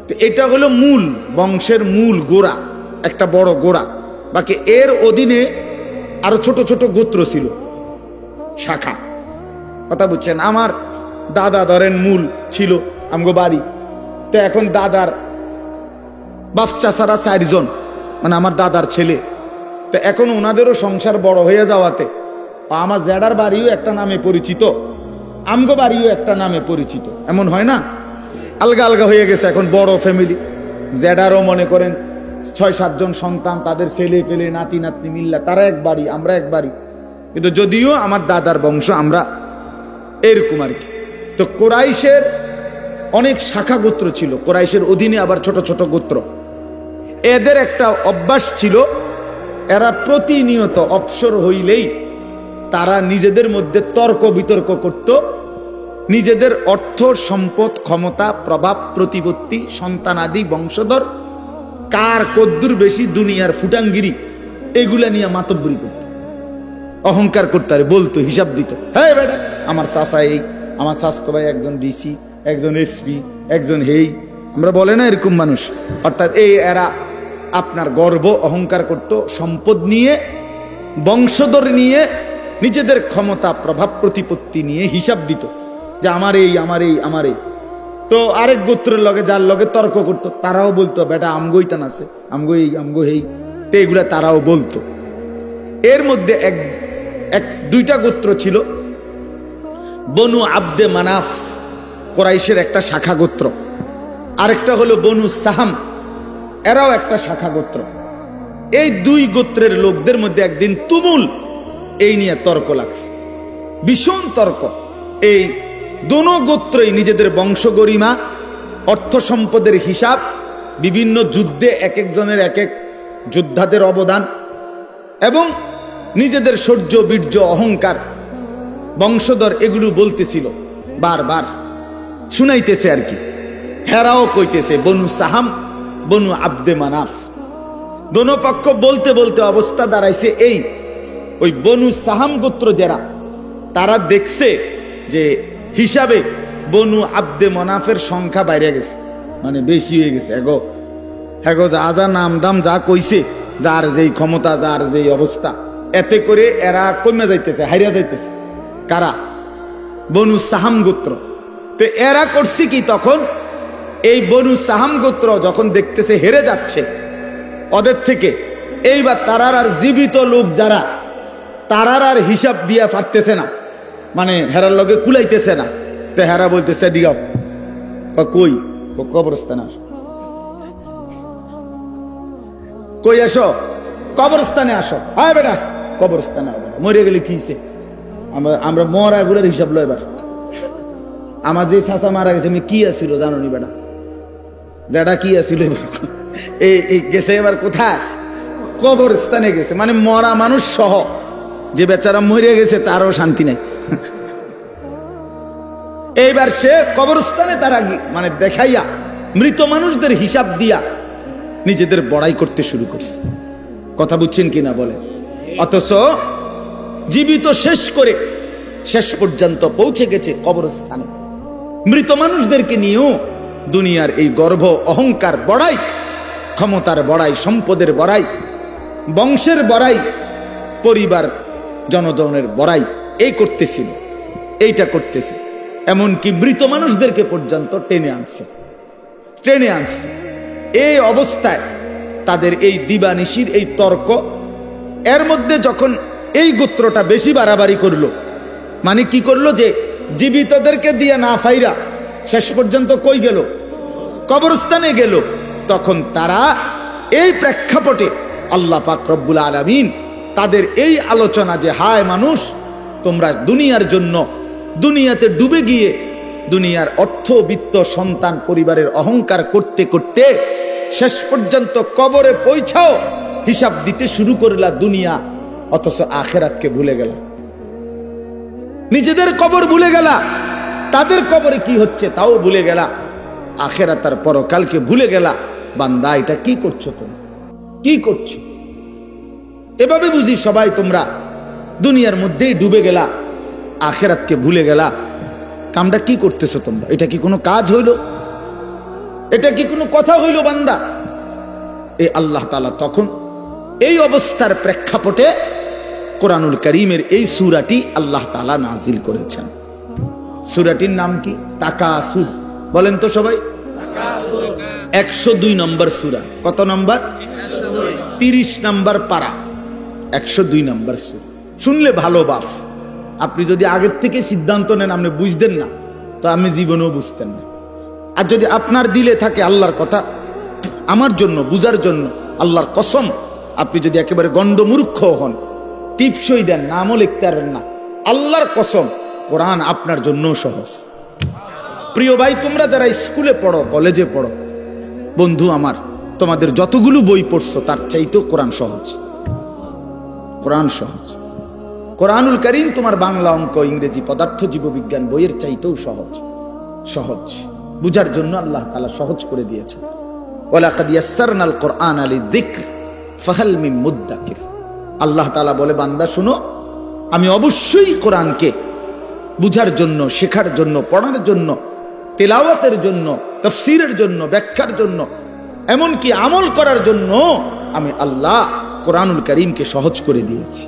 তো এটা হলো মূল বংশের মূল গোড়া, একটা বড় গোড়া। বাকি এর অধীনে আরো ছোট ছোট গোত্র ছিল, শাখা। কথা বুঝছেন? আমার দাদা ধরেন মূল ছিল আমগো বাড়ি, তো এখন দাদার বাচ্চা ছাড়া 4 জন, মানে আমার দাদার ছেলে। তো এখন ওনাদেরও সংসার বড় হয়ে যাওয়াতে আমার জেডার বাড়িও একটা নামে পরিচিত, আমগো বাড়িও একটা নামে পরিচিত। এমন হয় না? আলগা আলগা হয়ে গেছে এখন, বড় ফ্যামিলি। জেডারও মনে করেন 6-7 জন সন্তান, তাদের ছেলে পেলে নাতি নাতনি মিল্লা, তারা এক বাড়ি, আমরা এক বাড়ি। কিন্তু যদিও আমার দাদার বংশ, আমরা এরকম আর কি। তো কুরাইশের অনেক শাখা গোত্র ছিল, কুরাইশের অধীনে আবার ছোট ছোট গোত্র। এদের একটা অভ্যাস ছিল, এরা প্রতিনিয়ত অবসর হইলেই তারা নিজেদের মধ্যে তর্ক বিতর্ক করত। নিজেদের অর্থ সম্পদ, ক্ষমতা, প্রভাব, প্রতিপত্তি, সন্তানাদি, বংশধর, কার কদ্দুর বেশি, দুনিয়ার ফুটাঙ্গিরি, এগুলা নিয়ে মাতব্বরি করত, অহংকার করতে, বলতো, হিসাব দিত। হ্যাঁ বেটা, আমার চাচা এই, আমার স্বাস্থ্য ভাই একজন ডিসি, একজন এসপি, একজন হেই, আমরা বলে না এরকম মানুষ। অর্থাৎ এই এরা আপনার গর্ব, অহংকার করত, সম্পদ নিয়ে, বংশধর নিয়ে, নিজেদের ক্ষমতা, প্রভাব, প্রতিপত্তি নিয়ে হিসাব দিত যে আমার এই, আমার এই, আমার এই। তো আরেক গোত্রের লগে, যার লগে তর্ক করতো, তারাও বলতো বেটা আমগোই তান আছে, আমগো এই, আমগো হেই। তো এগুলা তারাও বলতো। এর মধ্যে এক 2টা গোত্র ছিল, বনু আব্দে মানাফ, কুরাইশের একটা শাখা গোত্র, আরেকটা হলো বনু সাহাম, এরাও একটা শাখা গোত্র। এই 2 গোত্রের লোকদের মধ্যে একদিন তুমুল এই নিয়ে তর্ক লাগছে, ভীষণ তর্ক। এই দোনো গোত্রই নিজেদের বংশ গরিমা, অর্থ সম্পদের হিসাব, বিভিন্ন যুদ্ধে এক একজনের এক এক যোদ্ধাদের অবদান এবং নিজেদের শৌর্য, বীর্য, অহংকার, বংশধর, এগুলো বলতেছিল, বারবার শুনাইতেছে আর কি। হেরাও কইতেছে, বনু সাহাম, বনু আব্দে মানাফ, দোনো পক্ষ বলতে বলতে অবস্থা দাঁড়াইছে এই, ওই বনু সাহাম গোত্র যারা, তারা দেখছে যে হিসাবে বনু আব্দে মনাফের সংখ্যা বাইরে গেছে, মানে বেশি হয়ে গেছে। এগো যা যা নাম দাম যা কইছে, যার যেই ক্ষমতা, যার যেই অবস্থা, এতে করে এরা কমে যাইতেছে, হাইরা যাইতেছে। কারা? বনু সাহাম গোত্র। তো এরা করছে কি, তখন এই বনু সাহাম গোত্র যখন দেখতেছে হেরে যাচ্ছে ওদের থেকে, এইবার তারার আর জীবিত লোক যারা, তারার আর হিসাব দিয়া পারতেছে না, মানে হেরার লগে কুলাইতেছে না। তো হেরা বলতেছে দিগাও। কই? কবরস্থানে আসো। কই আসো? কবরস্থানে আসো। হ্যাঁ বেটা, কবরস্থানে হবে, মরে গেলে কি হইছে? আমরা মরা গুলোর হিসাব লো। এবার আমার যে চাচা মারা গেছে, আমি কি আসছিল জানো নি বেটা? যেটা কি আসছিল এই গেছে এবার কোথায়? কবরস্থানে গেছে, মানে মরা মানুষ সহ। যে বেচারা মরে গেছে তারও শান্তি নেই। এইবার সে কবরস্থানে তারা মানে দেখাইয়া মৃত মানুষদের হিসাব দিয়া নিজেদের বড়াই করতে শুরু করছে। কথা বুঝছেন কিনা বলে? অথচ জীবিত শেষ করে শেষ পর্যন্ত পৌঁছে গেছে কবরস্থানে। মৃত মানুষদেরকে নিয়েও দুনিয়ার এই গর্ব, অহংকার বড়াই, ক্ষমতার বড়াই, সম্পদের বড়াই, বংশের বড়াই, পরিবার জনগণের বড়াই এই করতেছিল, এইটা করতেছে। এমনকি মৃত মানুষদেরকে পর্যন্ত টেনে আনছে। এই অবস্থায় তাদের এই দিবানিশির এই তর্ক, এর মধ্যে যখন এই গোত্রটা বেশি বাড়াবাড়ি করলো, মানে কি করলো, যে জীবিতদেরকে দিয়ে না ফাইরা শেষ পর্যন্ত কই গেল? কবরস্থানে গেল। তখন তারা এই প্রেক্ষাপটে আল্লাহ পাক রব্বুল আলামিন তাদের এই আলোচনা, যে হায় মানুষ, তোমরা দুনিয়ার জন্য দুনিয়াতে ডুবে গিয়ে দুনিয়ার অর্থ, বিত্ত, সন্তান, পরিবারের অহংকার করতে করতে শেষ পর্যন্ত কবরে পৌঁছাও হিসাব দিতে শুরু করলা দুনিয়া, অথচ আখিরাতকে ভুলে গেল। নিজেদের কবর ভুলে গেলা, তাদের কবরে কি হচ্ছে তাও ভুলে গেলা, আখিরাত আর পরকালকে ভুলে গেলা। বান্দা, এটা কি করছো তুমি? কি করছো? এভাবে বুঝি সবাই তোমরা দুনিয়ার মধ্যেই ডুবে গেলা, আখিরাতকে ভুলে গেলা। কামটা কি করতেছো তোমরা? এটা কি কোনো কাজ হইল? এটা কি কোনো কথা হইল বান্দা? এই আল্লাহ তাআলা তখন এই অবস্থার প্রেক্ষাপটে কোরআনুল কারীমের এই সূরাটি আল্লাহ তাআলা নাজিল করেছেন। সূরাটির নাম কি? তাকাসুর। বলেন তো সবাই। 102 নম্বর সূরা। কত নম্বর? 30 নম্বর পারা, 102 নম্বর সূরা। শুনলে ভালো বাপ, আপনি যদি আগের থেকে সিদ্ধান্ত নেন আপনি বুঝতেন না, তো আমি জীবনেও বুঝতেন না। আর যদি আপনার দিলে থাকে আল্লাহর কথা আমার জন্য বুঝার জন্য, আল্লাহর কসম, আপনি যদি একেবারে গন্ডমূর্খ হন, টিপসই দেন, নামও লিখতে পারেন না, আল্লাহর কসম কোরআন আপনার জন্য সহজ। প্রিয় ভাই, তোমরা যারা স্কুলে পড়ো, কলেজে পড়ো, বন্ধু আমার, তোমাদের যতগুলো বই পড়ছো তার চাইতেও কোরআন সহজ। কোরআন সহজ। কোরআনুল কারীম তোমার বাংলা, অঙ্ক, ইংরেজি, পদার্থ, জীববিজ্ঞান বইয়ের চাইতেও সহজ বুঝার জন্য আল্লাহ তাআলা সহজ করে দিয়েছে। ওয়ালাকাদ ইয়াসসারনাল কুরআনা লিযিকর ফাহাল মিন মুদ্দাকির। আল্লাহ তাআলা বলে, বান্দা শুনো, আমি অবশ্যই কোরআনকে বুঝার জন্য, শেখার জন্য, পড়ার জন্য, তেলাওয়াতের জন্য, তাফসীরের জন্য, ব্যাখ্যার জন্য, এমনকি আমল করার জন্য আমি আল্লাহ কোরআনুল কারীমকে সহজ করে দিয়েছি।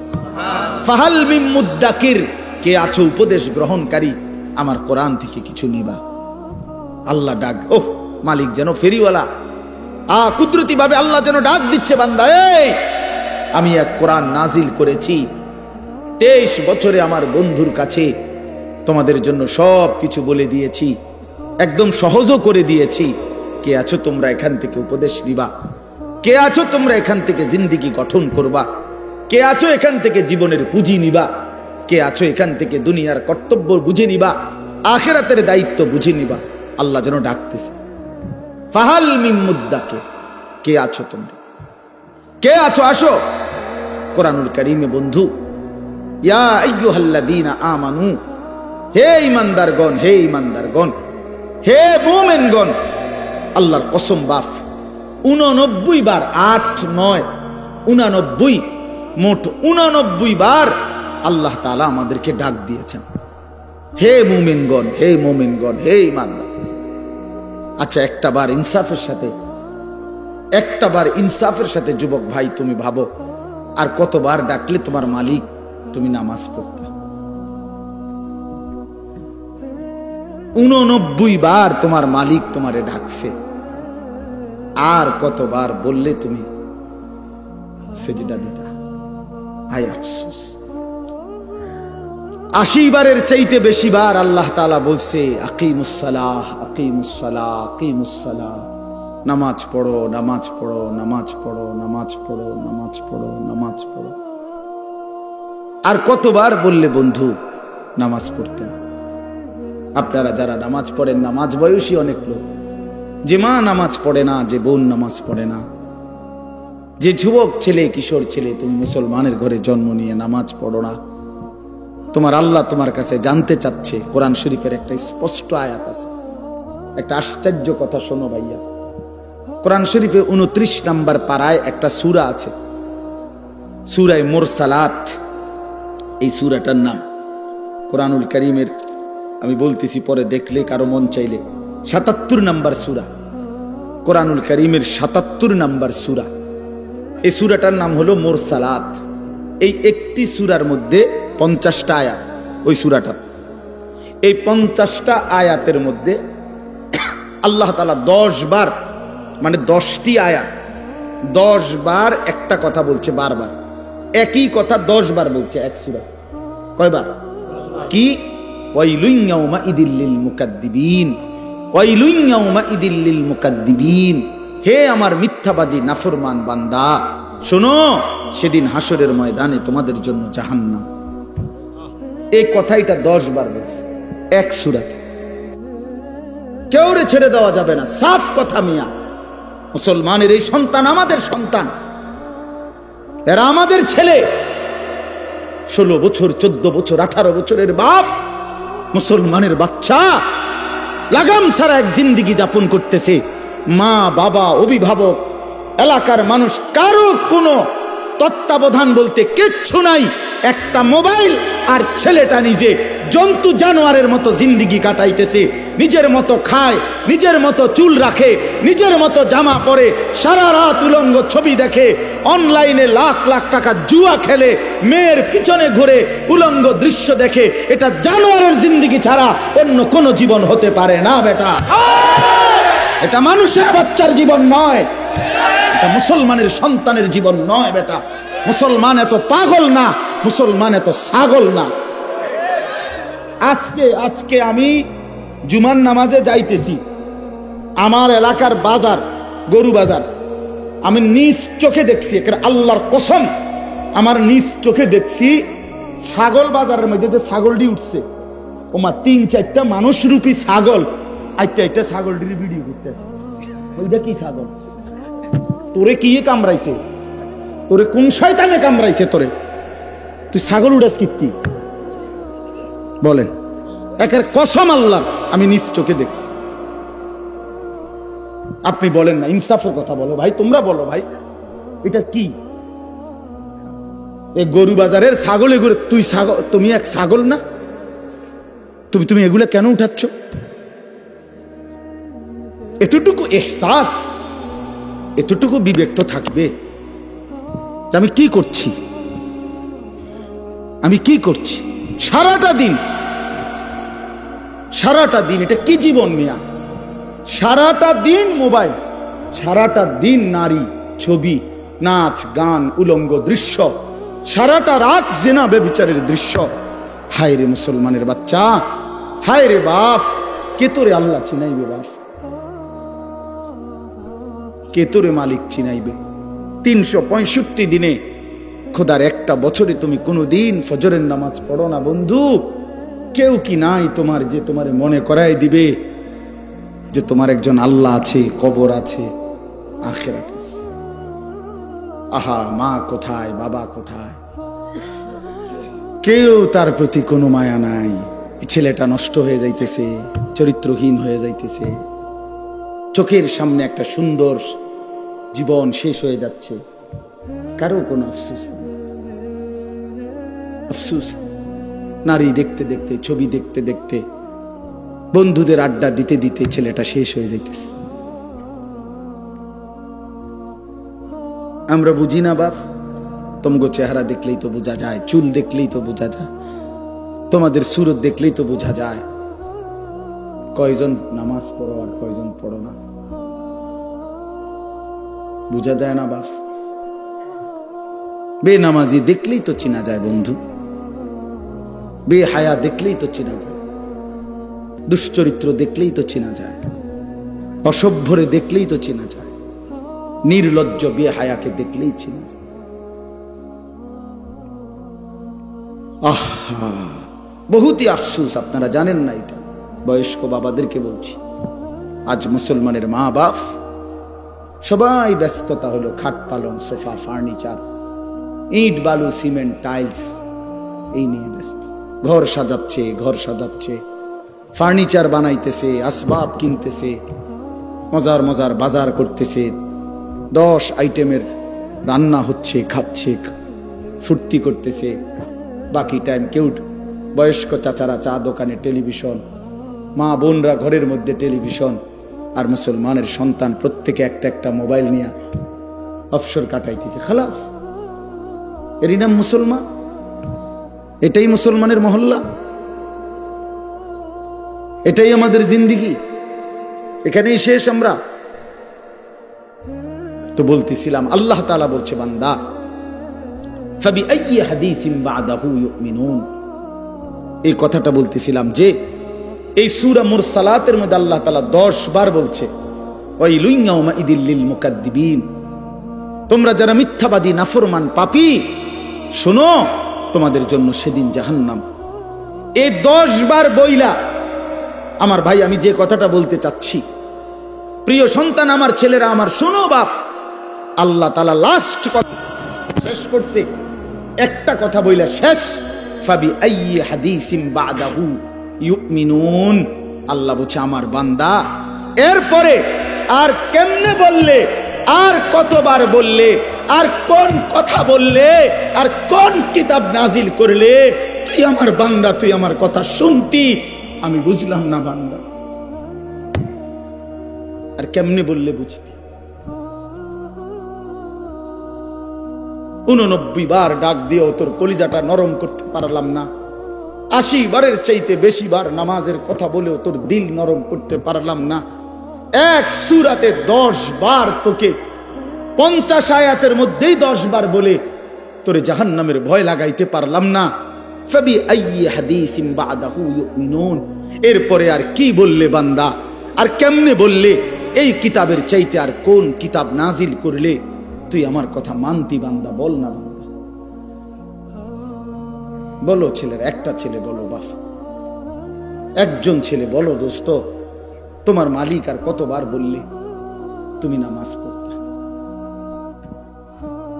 ফাহাল মিন মুদ্দাকির, কে আছো উপদেশ গ্রহণকারী, আমার কোরআন থেকে কিছু নিবা। আল্লাহ ডাক, ওহ মালিক যেন ফেরিওয়ালা, কুদরতি ভাবে আল্লাহ যেন ডাক দিচ্ছে, বান্দা এই আমি এক কোরআন নাজিল করেছি, 23 বছরে আমার বন্ধুর কাছে তোমাদের জন্য সব কিছু বলে দিয়েছি, একদম সহজও করে দিয়েছি। কে আছো তোমরা এখান থেকে উপদেশ নিবা? কে আছো তোমরা এখান থেকে জিন্দেগি গঠন করবা? কে আছো এখান থেকে জীবনের পুঁজি নিবা? কে আছো এখান থেকে দুনিয়ার কর্তব্য বুঝে নিবা, আখিরাতের দায়িত্ব বুঝে নিবা? আল্লাহ যেন ডাকতেছে, ফাহাল মিন মুদ্দাকির, কে আছো তোমরা? কে আছো? আসো। কোরআনুল কারীমে বন্ধু, ইয়া আইয়ুহাল্লাযীনা আমানু, হে ঈমানদারগণ, হে ঈমানদারগণ, হে মুমিনগণ, আল্লাহর কসম বাপ 89 বার, 8, 9, 89, মোট 89 বার আল্লাহ তাআলা আমাদেরকে ডাক দিয়েছেন। হে মুমিনগণ, হে মুমিনগণ, হে ইমানদার। আচ্ছা, একটাবার ইনসাফের সাথে যুবক ভাই তুমি ভাবো, আর কতবার ডাকলে তোমার মালিক তুমি নামাজ পড়তে? 89 বার তোমার মালিক তোমারে ডাকছে, আর কতবার বললে তুমি সেজদা দিতা? হায় আফসোস। 80 বারের চাইতে বেশি বার আল্লাহ তাআলা বলছে আকিমুস সালাহ, আকিমুস সালাহ, আকিমুস সালাহ। নামাজ পড়ো, নামাজ পড়ো, নামাজ পড়ো, নামাজ পড়ো, নামাজ পড়ো, নামাজ পড়ো। আর কতবার বললে বন্ধু নামাজ পড়তেন? আপনারা যারা নামাজ পড়েন, নামাজ বয়সী অনেক লোক, যে মা নামাজ পড়ে না, যে বোন নামাজ পড়ে না, যে যুবক ছেলে, কিশোর ছেলে, তুমি মুসলমানের ঘরে জন্ম নিয়ে নামাজ পড়ো না, তোমার আল্লাহ তোমার কাছে জানতে চাচ্ছে। কোরআন শরীফের একটা স্পষ্ট আয়াত আছে, একটা আশ্চর্য কথা শোনো ভাইয়া। কোরআন শরীফে 29 নম্বর পারায় একটা সূরা আছে, সূরা মুরসালাত। এই সূরাটার নাম কোরআনুল কারীমের, আমি বলতেছি পরে দেখলে কারো মন চাইলে, 77 নম্বর সূরা, কোরআনুল কারীমের 77 নম্বর সূরা। এই সূরাটার নাম হলো মুরসালাত। এই একটি সূরার মধ্যে 50টা আয়াত। ওই সূরাটা, এই 50টা আয়াতের মধ্যে আল্লাহ তাআলা 10 বার, মানে 10টি আয়াত 10 বার একটা কথা বলছে, বারবার একই কথা 10 বার বলছে এক সূরা। কয়বার? কি? ওয়াইলুন ইয়াউমাইদিল লিল মুকাদ্দিবিন, ওয়াইলুন ইয়াউমাইদিল লিল মুকাদ্দিবিন। হে আমার মিথ্যাবাদী নাফরমান বান্দা, শোনো, সেদিন হাসরের ময়দানে তোমাদের জন্য জাহান্নাম। এই কথাইটা 10 বার বলছে এক সূরাতে। কেউরে ছেড়ে দেওয়া যাবে না, সাফ কথা মিয়া। মুসলমানের এই সন্তান আমাদের সন্তান, এরা আমাদের ছেলে। 16 বছর, 14 বছর, 18 বছরের বাপ, মুসলমানের বাচ্চা লাগাম ছাড়া এক জিন্দেগি যাপন করতেছে। মা, বাবা, অভিভাবক, এলাকার মানুষ, কারো কোনো তত্ত্বাবধান বলতে কিচ্ছু নাই। একটা মোবাইল, আর ছেলেটা নিজে জন্তু জানোয়ারের মতো জিন্দেগি কাটাইতেছে। নিজের মতো খায়, নিজের মতো চুল রাখে, নিজের মতো জামা পরে, সারা রাত উলঙ্গ ছবি দেখে, অনলাইনে লাখ লাখ টাকা জুয়া খেলে, মেয়ের পিছনে ঘুরে উলঙ্গ দৃশ্য দেখে। এটা জানোয়ারের জিন্দেগি ছাড়া অন্য কোনো জীবন হতে পারে না বেটা। এটা মানুষের বাচ্চার জীবন নয়, এটা মুসলমানের সন্তানের জীবন নয় বেটা। মুসলমান এত পাগল না, মুসলমান এত ছাগল না। আজকে আমি জুমার নামাজে যাইতেছি, আমার এলাকার বাজার, গরু বাজার, আমি নিজ চোখে দেখছি, আল্লাহর কসম, আমার নিজ চোখে দেখছি ছাগল বাজারের মধ্যে যে ছাগলটি উঠছে, ওমা 3-4টা মানুষ রূপী ছাগল একটা ছাগলটির ভিডিও করতেছে। ওইটা কি ছাগল? তোরে কি কামড়াইছে? তোরে কোন শয়তানে কামড়াইছে তোরে? তুই ছাগল উড়াস কীর্তি বলেন? একের কসম আল্লাহর, আমি নিজ চোখে দেখছি। আপনি বলেন না, ইনসাফের কথা বলো ভাই, তোমরা বলো ভাই, এটা কি? এই গরু বাজারের ছাগল, এগুলো তুই ছাগল, তুমি এক ছাগল না? তুমি এগুলো কেন উঠাচ্ছ? এতটুকু এহসাস, এতটুকু বিবেক তো থাকবে। আমি কি করছি, আমি কি করছি সারাটা দিন? এটা কি জীবন মিয়া? সারাটা দিন মোবাইল, সারাটা দিন নারী, ছবি, নাচ, গান, উলঙ্গ দৃশ্য, সারাটা রাত জিনা ব্যভিচারের দৃশ্য। হায় রে মুসলমানের বাচ্চা, হায় রে বাপ, কে তোরে আল্লাহ চিনাইবে? বাপ, কে তোরে মালিক চিনাইবে? 365 দিনে, খোদার একটা বছরে তুমি কোনোদিন ফজরের নামাজ পড়ো না বন্ধু। কেউ কি নাই তোমার যে তোমার মনে করাই দিবে যে তোমার একজন আল্লাহ আছে, কবর আছে, আখিরাত আছে? আহা, মা কোথায়, বাবা কোথায়? কেউ তার প্রতি কোনো মায়া নাই। ছেলেটা নষ্ট হয়ে যাইতেছে, চরিত্রহীন হয়ে যাইতেছে, চোখের সামনে একটা সুন্দর জীবন শেষ হয়ে যাচ্ছে, কারো কোনো আফসোস নেই, আফসোস। নারী দেখতে দেখতে, ছবি দেখতে দেখতে, বন্ধুদের আড্ডা দিতে দিতে ছেলেটা শেষ হয়ে যাইতেছে। আমরা বুঝি না বাপ, তোমাগো চেহারা দেখলেই তো বোঝা যায়, চুল দেখলেই তো বোঝা যায়, তোমাদের সুরত দেখলেই তো বোঝা যায় কয়জন নামাজ পড়ো আর কয়জন পড়ো না। বোঝা যায় না বাপ? বেনামাজি দেখলেই তো চিনা যায় বন্ধু, বেহায়া দেখলেই তো চিনা যায়, দুশ্চরিত্র দেখলেই তো চিনা যায়, অসভ্যরে দেখলেই তো চিনা যায়, নির্লজ্জ বেহায়াকে দেখলেই চিনা যায়। আহা, বহুতই আফসোস, আপনারা জানেন না এটা। বয়স্ক বাবাদেরকে বলছি, আজ মুসলমানের মা বাপ সবাই ব্যস্ততা হলো খাট পালং, সোফা, ফার্নিচার, ইট বালু সিমেন্ট টাইলস এই নিয়ে ব্যস্ত। ঘর সাজাচ্ছে, ফার্নিচার বানাইতেছে, আসবাব কিনতেছে, মজার মজার বাজার করতেছে, 10 আইটেমের রান্না হচ্ছে, খাচ্ছে, ফুর্তি করতেছে। বাকি টাইম কেউ, বয়স্ক চাচারা চা দোকানে টেলিভিশন, মা বোনরা ঘরের মধ্যে টেলিভিশন, আর মুসলমানের সন্তান প্রত্যেকে একটা একটা মোবাইল নিয়ে অবসর কাটাইতেছে। খালাস, এরই নাম মুসলমান? এটাই মুসলমানের মহল্লা? এটাই আমাদের জিন্দিগি? এখানেই শেষ আমরা? তো বলতেছিলাম, আল্লাহ তাআলা বলছে, বান্দা ফাবিআইয়ি হাদিসিন বা'দাহু ইউমিনুন। এই কথাটা বলতেছিলাম যে এই সূরা মুরসালাতের মধ্যে আল্লাহ তাআলা 10 বার বলছে, ওয়াইলুন ইয়াউমাইদিল লিল মুকাদ্দিবিন, তোমরা যারা মিথ্যাবাদী, নাফরমান, পাপী, শোনো, তোমাদের জন্য সেদিন জাহান্নাম। এই 10 বার বইলা আমার ভাই, আমি যে কথাটা বলতে চাচ্ছি, প্রিয় সন্তান, আমার ছেলেরা আমার, শোনো বাপ, আল্লাহ তাআলা লাস্ট কথা শেষ করছে, একটা কথা বইলা শেষ, ফাবিআইয়ি হাদিসিন বা'দাহু ইউমিনুন। আল্লাহ বলছে, আমার বান্দা এরপরে আর কেমনে বললে, আর কতবার বললে, আর কোন কথা বললে, আর কোন কিতাব নাজিল করলে, তুই আমার বান্দা, তুই আমার কথা শুনতি, আমি বুঝলাম না বান্দা, আর কেমনে বললে বুঝতি? 89 বার ডাক দিয়েও তোর কলিজাটা নরম করতে পারলাম না, 80 বারের চাইতে বেশি বার নামাজের কথা বলেও তোর দিল নরম করতে পারলাম না, এক সূরাতে 10 বার তোকে 50 আয়াতের মধ্যেই 10 বার বলে তোরে জাহান্নামের ভয় লাগাইতে পারলাম না। ফাবিআইয়ি হাদিসিন বা'দাহু ইউমিনুন, এরপরে আর কি বললে বান্দা, আর কেমনে বললে, এই কিতাবের চাইতে আর কোন কিতাব নাজিল করলে তুই আমার কথা মানতি বান্দা? বল না বান্দা, বলো ছেলের, একটা ছেলে বলো বাপ, একজন ছেলে বলো, দোস্ত, তোমার মালিক আর কতবার বললে তুমি নামাজ পড়তা?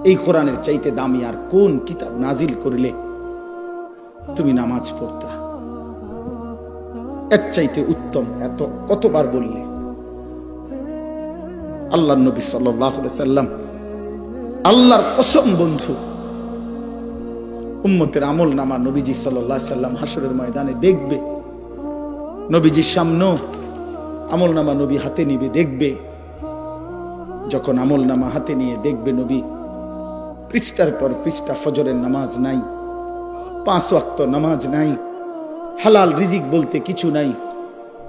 এই কোরআনের চাইতে দামি আর কোন কিতাব নাজিল করলে তুমি নামাজ পড়তা? এর চাইতে উত্তম এত কতবার বললে? আল্লাহর নবী সাল্লাল্লাহু আলাইহি সাল্লাম, আল্লাহর কসম বন্ধু, উম্মতের আমল নামা নবীজি সাল্লাল্লাহু আলাইহি সাল্লাম হাসরের ময়দানে দেখবে, নবীজির সামনে আমল নামা নবী হাতে নিবে, দেখবে, যখন আমল নামা হাতে নিয়ে দেখবে নবী পৃষ্ঠার পর পৃষ্ঠা ফজরের নামাজ নাই, 5 ওয়াক্ত নামাজ নাই, হালাল রিজিক বলতে কিছু নাই,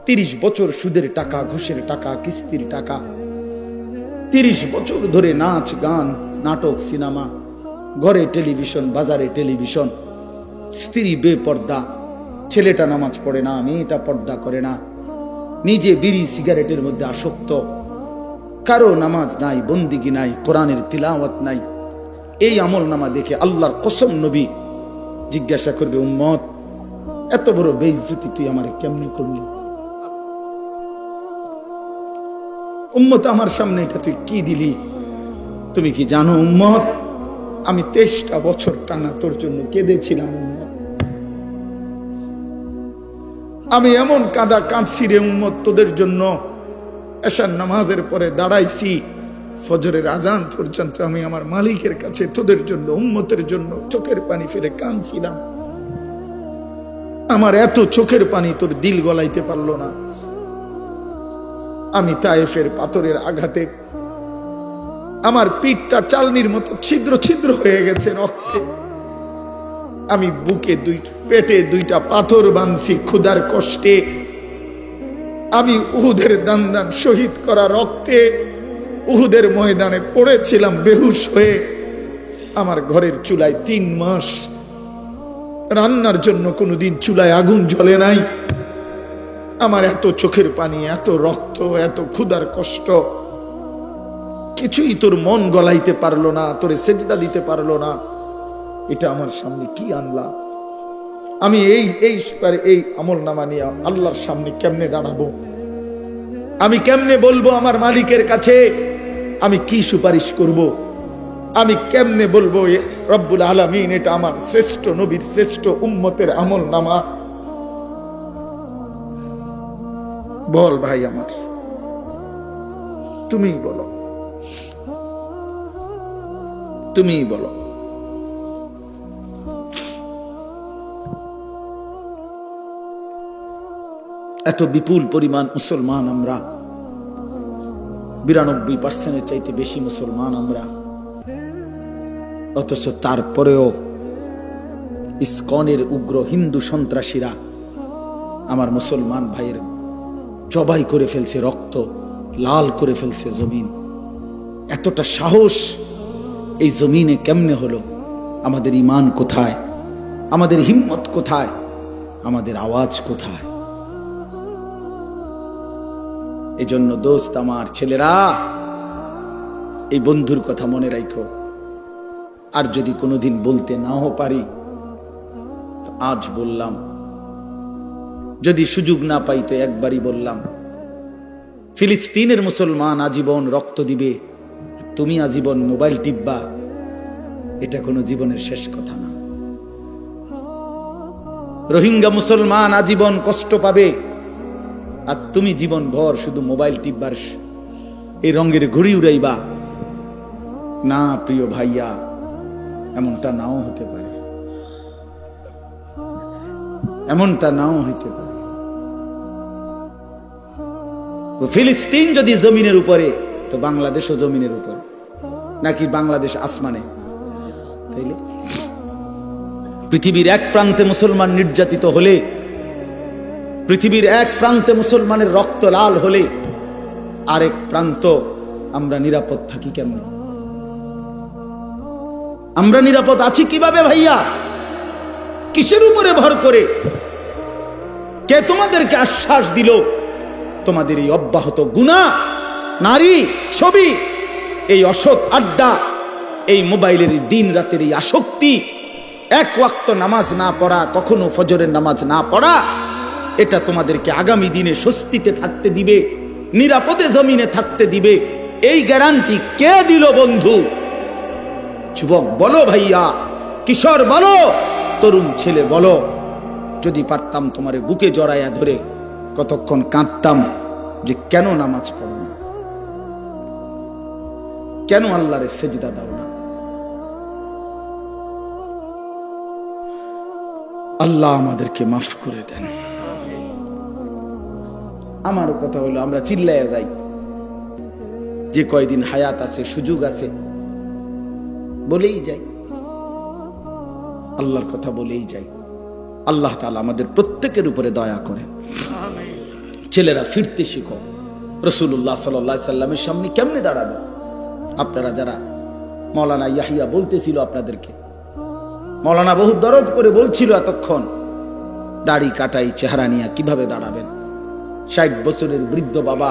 30 বছর সুদের টাকা, ঘুষের টাকা, কিস্তির টাকা, 30 বছর ধরে নাচ গান, নাটক, সিনেমা, ঘরে টেলিভিশন, বাজারে টেলিভিশন, স্ত্রী বেপর্দা, ছেলেটা নামাজ পড়ে না, মেয়েটা পর্দা করে না, নিজে বিড়ি সিগারেটের মধ্যে আসক্ত, কারো নামাজ নাই, বন্দিগি নাই, কোরআনের তিলাওয়াত নাই। এই আমল নামা দেখে আল্লাহর কসম নবী জিজ্ঞাসা করবে, উম্মত, এত বড় বেইজ্জতি তুই আমারে কেমনে করলি? উম্মত, আমার সামনে এটা তুই কি দিলি? তুমি কি জানো উম্মত, আমি 23টা বছর টানা তোর জন্য কেঁদেছিলাম উম্মত, আমি এমন কাঁদা কাঁদছি রে উম্মত তোদের জন্য, এশার নামাজের পরে দাঁড়াইছি, ফজরের আজান পর্যন্ত আমি আমার মালিকের কাছে তোদের জন্য, উম্মতের জন্য চোখের পানি ফেলে কাঁদছিলাম। আমার এত চোখের পানি তোর দিল গলাইতে পারলো না। আমি তায়েফের পাথরের আঘাতে আমার পিঠটা চালনির মতো ছিদ্র ছিদ্র হয়ে গেছে রক্তে। আমি বুকে পেটে 2টা পাথর বাঁধছি ক্ষুধার কষ্টে। আমি উহুদের দান দান শহীদ করা রক্তে উহুদের ময়দানে পড়েছিলাম বেহুশ হয়ে। আমার ঘরের চুলায় 3 মাস রান্নার জন্য কোনোদিন চুলায় আগুন জ্বলে নাই। আমার এত চোখের পানি, এত রক্ত, এত ক্ষুধার কষ্ট, কিছুই তোর মন গলাইতে পারলো না, তোরে সেজদা দিতে পারলো না। এটা আমার সামনে কি আনলা? আমি এই আমল নামা নিয়ে আল্লাহর সামনে কেমনে দাঁড়াবো? আমি কেমনে বলবো আমার মালিকের কাছে আমি কি সুপারিশ করব? আমি কেমনে বলবো রব্বুল আলামিন এটা আমার শ্রেষ্ঠ নবীর শ্রেষ্ঠ উম্মতের আমল নামা? বল ভাই আমার, তুমিই বলো, তুমিই বলো। এত বিপুল পরিমাণ মুসলমান আমরা, 92% চাইতে বেশি মুসলমান আমরা, অথচ তারপরেও ইসকনের উগ্র হিন্দু সন্ত্রাসীরা আমার মুসলমান ভাইয়ের জবাই করে ফেলছে, রক্ত লাল করে ফেলছে জমিন। এতটা সাহস এই জমিনে কেমনে হলো? আমাদের ঈমান কোথায়? আমাদের হিম্মত কোথায়? আমাদের আওয়াজ কোথায়? এজন্য দোস্ত আমার, ছেলেরা, এই বন্ধুর কথা মনে রাখো। আর যদি কোনোদিন বলতে নাও পারি তো আজ বললাম, যদি সুযোগ না পাই তো একবারই বললাম। ফিলিস্তিনের মুসলমান আজীবন রক্ত দিবে, তুমি আজীবন মোবাইল টিপবা, এটা কোনো জীবনের শেষ কথা না। রোহিঙ্গা মুসলমান আজীবন কষ্ট পাবে, আর তুমি জীবন ভর শুধু মোবাইল টিপবার এই রঙের ঘুড়ি উড়াইবা না। প্রিয় ভাইয়া, এমনটা নাও হতে পারে, এমনটা নাও হইতে পারে। ফিলিস্তিন যদি জমিনের উপরে, তো বাংলাদেশও জমিনের উপর, নাকি বাংলাদেশ আসমানে? তাইলে পৃথিবীর এক প্রান্তে মুসলমান নির্যাতিত হলে, পৃথিবীর এক প্রান্তে মুসলমানের রক্ত লাল হলে, আরেক প্রান্ত আমরা নিরাপদ থাকি কেমন? আমরা নিরাপদ আছি কিভাবে ভাইয়া? কিসের উপরে ভর করে? কে তোমাদেরকে আশ্বাস দিল তোমাদের এই অব্যাহত গুনাহ, নারী, ছবি, এই অসৎ আড্ডা, এই মোবাইলের দিন রাতের এই আসক্তি, এক ওয়াক্ত নামাজ না পড়া, কখনো ফজরের নামাজ না পড়া, এটা তোমাদেরকে আগামী দিনে স্বস্তিতে থাকতে দিবে, নিরাপদে জমিনে থাকতে দিবে? এই গ্যারান্টি কে দিল বন্ধু? যুবক বলো, ভাইয়া, কিশোর বলো, তরুণ ছেলে বলো। যদি পারতাম তোমারে বুকে জড়াইয়া ধরে কতক্ষণ কাঁদতাম যে কেন নামাজ পড়ো না, কেন আল্লাহরে সেজদা দাও না। আল্লাহ আমাদেরকে মাফ করে দেন। আমার কথা হলো, আমরা চিল্লাইয়া যাই, যে কয়দিন হায়াত আছে, সুযোগ আছে, বলেই যাই, আল্লাহর কথা বলেই যাই। আল্লাহ তাআলা আমাদের প্রত্যেকের উপরে দয়া করেন। ছেলেরা, ফিরতে শিখো। রাসূলুল্লাহ সাল্লাল্লাহু আলাইহি সাল্লামের সামনে কেমনে দাঁড়াবে? আপনারা যারা, মাওলানা ইয়াহিয়া বলতেছিল আপনাদেরকে, মাওলানা বহু দরদ করে বলছিল এতক্ষণ, দাড়ি কাটাই চেহারা নিয়ে কিভাবে দাঁড়াবেন? 60 বছরের বৃদ্ধ বাবা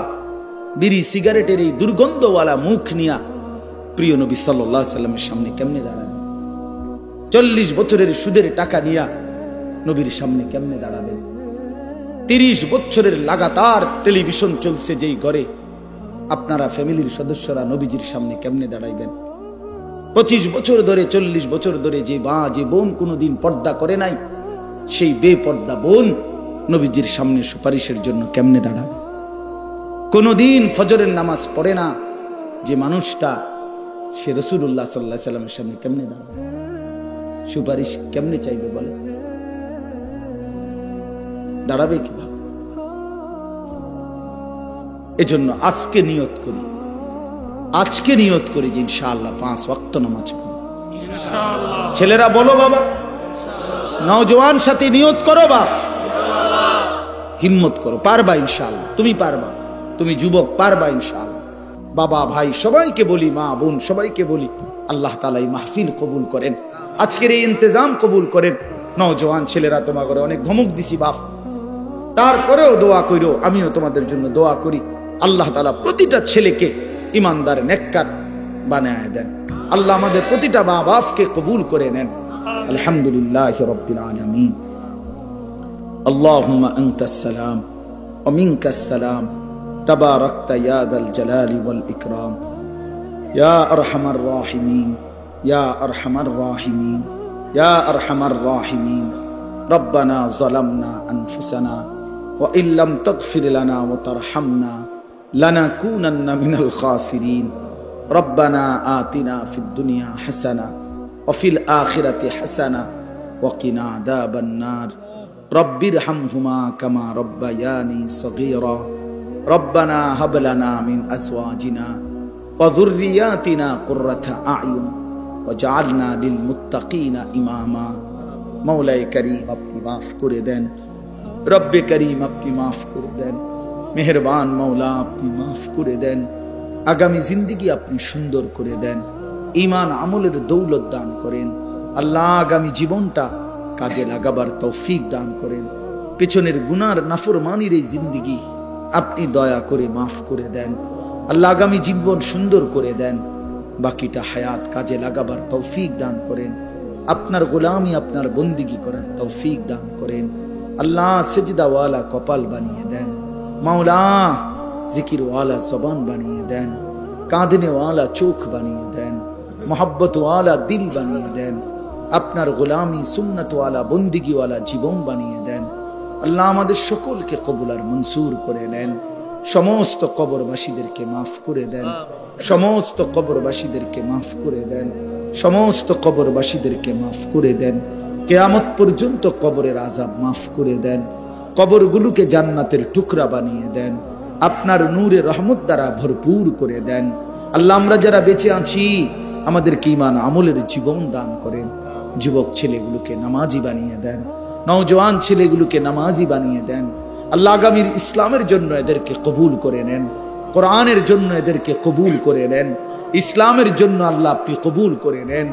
বিড়ি সিগারেটের এই দুর্গন্ধওয়ালা মুখ নিয়া প্রিয় নবী সাল্লাল্লাহু আলাইহি সাল্লামের সামনে কেমনে দাঁড়াবেন? 40 বছরের সুদের টাকা নিয়া নবীর সামনে কেমনে দাঁড়াবেন? 30 বছরের লাগাতার টেলিভিশন চলছে যেই ঘরে, আপনারা ফ্যামিলির সদস্যরা নবীজির সামনে কেমনে দাঁড়াইবেন? 25 বছর ধরে, 40 বছর ধরে যে মা, যে বোন কোনোদিন পর্দা করে নাই, সেই বেপর্দা বোন নবীজির সামনে সুপারিশের জন্য কেমনে দাঁড়াবে? কোনোদিন ফজরের নামাজ পড়ে না যে মানুষটা, সে রাসূলুল্লাহ সাল্লাল্লাহু আলাইহি সাল্লামের সামনে কেমনে দাঁড়াবে? সুপারিশ কেমনে চাইবে বলে? দাঁড়াবে কিভাবে? এজন্য আজকে নিয়ত করি যে ইনশাআল্লাহ 5 ওয়াক্ত নামাজ পড়ব। ছেলেরা বলো বাবা, নওজোয়ান সাথী নিয়ত করো বাপ, হিম্মত করো, পারবা ইনশাআল্লাহ, তুমি পারবা, তুমি যুবক পারবা ইনশাআল্লাহ। বাবা ভাই সবাইকে বলি, মা বোন সবাইকে বলি, আল্লাহ তাআলা এই মাহফিল কবুল করেন, আজকের এই ইন্তজাম কবুল করেন। নওজোয়ান ছেলেরা তোমাকে অনেক ধমক দিছি বাপ, তারপরেও দোয়া কইরো, আমিও তোমাদের জন্য দোয়া করি। আল্লাহ তাআলা প্রতিটা ছেলেকে ইমানদার নেককার বানায় দেন। আল্লাহ আমাদের প্রতিটা মা বাপকে কবুল করে নেন। আলহামদুলিল্লাহি রাব্বিল আলামিন। আল্লাহুম্মা আনতাস সালাম ওয়া মিনকাস সালাম, তাবারাকতা ইয়া যাল জালালি ওয়াল ইকরাম, ইয়া আরহামার রাহিমিন, ইয়া আরহামার রাহিমিন, ইয়া আরহামার রাহিমিন। রব্বানা যালামনা আনফুসানা ওয়া ইল্লাম তাগফির লানা ওয়া তারহামনা লানাকুনান্না মিনাল খাসিরিন। রব্বানা আতিনা ফিদ দুনিয়া হাসানা ওয়া ফিল আখিরাতি হাসানা ওয়া কিনা আযাবান নার। রব্বিরহামহুমা কামা রব্বায়ানি সগীরা। রব্বানা হাব লানা মিন আজওয়াজিনা ওয়া যুররিয়াতিনা কুররাতা আ'য়ুন ওয়াজআলনা লিল মুত্তাকিনা ইমামা। মওলাই করিম আপনি মাফ করে দেন, রব্বে করিম আপনি মাফ করে দেন, মেহেরবান মওলা আপনি মাফ করে দেন। আগামী জিন্দেগি আপনি সুন্দর করে দেন, ঈমান আমলের দৌলত দান করেন। আল্লাহ আগামী জীবনটা কাজে লাগাবার তৌফিক দান করেন। পেছনের গুনার নাফরমানির এই জিন্দেগি আপনি দয়া করে মাফ করে দেন। আল্লাহ আগামী জীবন সুন্দর করে দেন, বাকিটা হায়াত কাজে লাগাবার তৌফিক দান করেন। আপনার গোলামি আপনার বন্দিগি করার তৌফিক দান করেন। আল্লাহ সেজদাওয়ালা কপাল বানিয়ে দেন, মাওলা জিকিরওয়ালা জবান বানিয়ে দেন, কাঁদনেওয়ালা চোখ বানিয়ে দেন, মোহাব্বতওয়ালা দিল বানিয়ে দেন। আপনার গোলামি সুন্নতওয়ালা বন্দিগিওয়ালা জীবন বানিয়ে দেন। আল্লাহ আমাদের সকলকে কবুল আর মনসুর করে নেন। সমস্ত কবরবাসীদেরকে মাফ করে দেন, সমস্ত কবরবাসীদেরকে মাফ করে দেন, সমস্ত কবরবাসীদেরকে মাফ করে দেন। কিয়ামত পর্যন্ত কবরের আযাব মাফ করে দেন, কবরগুলোকে জান্নাতের টুকরা বানিয়ে দেন, আপনার নূরে রহমত দ্বারা ভরপুর করে দেন। আল্লাহ আমরা যারা বেঁচে আছি আমাদেরকে ঈমান আমলের জীবন দান করেন। যুবক ছেলেগুলোকে নামাজি বানিয়ে দেন, নওজোয়ান ছেলেগুলোকে নামাজি বানিয়ে দেন। আল্লাহ আগামীর ইসলামের জন্য এদেরকে কবুল করে নেন, কোরআনের জন্য এদেরকে কবুল করে নেন, ইসলামের জন্য আল্লাহ আপনি কবুল করে নেন।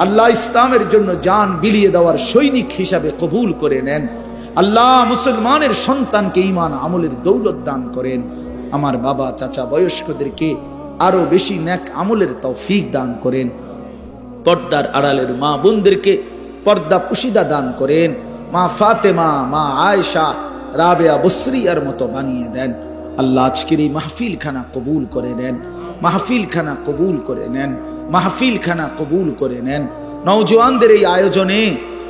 আল্লাহ ইসলামের জন্য জান বিলিয়ে দেওয়ার সৈনিক হিসাবে কবুল করে নেন। আল্লাহ মুসলমানের সন্তানকে ঈমান আমলের দৌলত দান করেন। আমার বাবা চাচা বয়স্কদেরকে আরো বেশি নেক আমলের তৌফিক দান করেন। পর্দার আড়ালের মা বোনদেরকে পর্দা পুশিদা দান করেন। মা ফাতেমা, মা আয়েশা, রাবেয়া বসরিয়ার মতো বানিয়ে দেন। আল্লাহ আজকের এই মাহফিল খানা কবুল করে নেন, মাহফিল খানা কবুল করে নেন, মাহফিল খানা কবুল করে নেন। নওজোয়ানদের এই আয়োজনে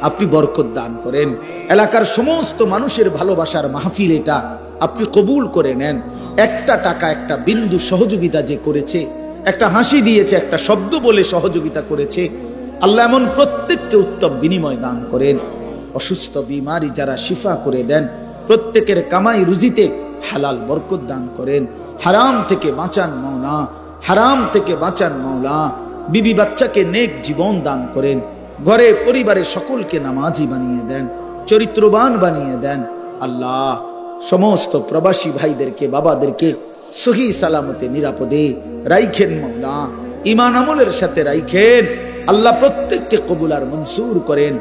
আপনি বরকত দান করেন। এলাকার সমস্ত মানুষের ভালোবাসার মাহফিল এটা, আপনি কবুল করে নেন। একটা টাকা একটা বিন্দু সহযোগিতা যে করেছে, একটা হাসি দিয়েছে, একটা শব্দ বলে সহযোগিতা করেছে, আল্লাহ এমন প্রত্যেককে উত্তম বিনিময় দান করেন। অসুস্থ বিমারি যারা শিফা করে দেন, প্রত্যেকের কামাই রুজিতে হালাল বরকত দান করেন। হারাম থেকে বাঁচান মাওলা, হারাম থেকে বাঁচান মাওলা। বিবি বাচ্চাকে নেক জীবন দান করেন। ঘরে পরিবারে সকলকে নামাজি বানিয়ে দেন, চরিত্রবান বানিয়ে দেন। আল্লাহ সমস্ত প্রবাসী ভাইদেরকে বাবাদেরকে সহি সালামতে নিরাপদে রাইখেন মাওলা, ঈমান আমলের সাথে রাইখেন। আল্লাহ প্রত্যেককে কবুল আর মনসুর করেন।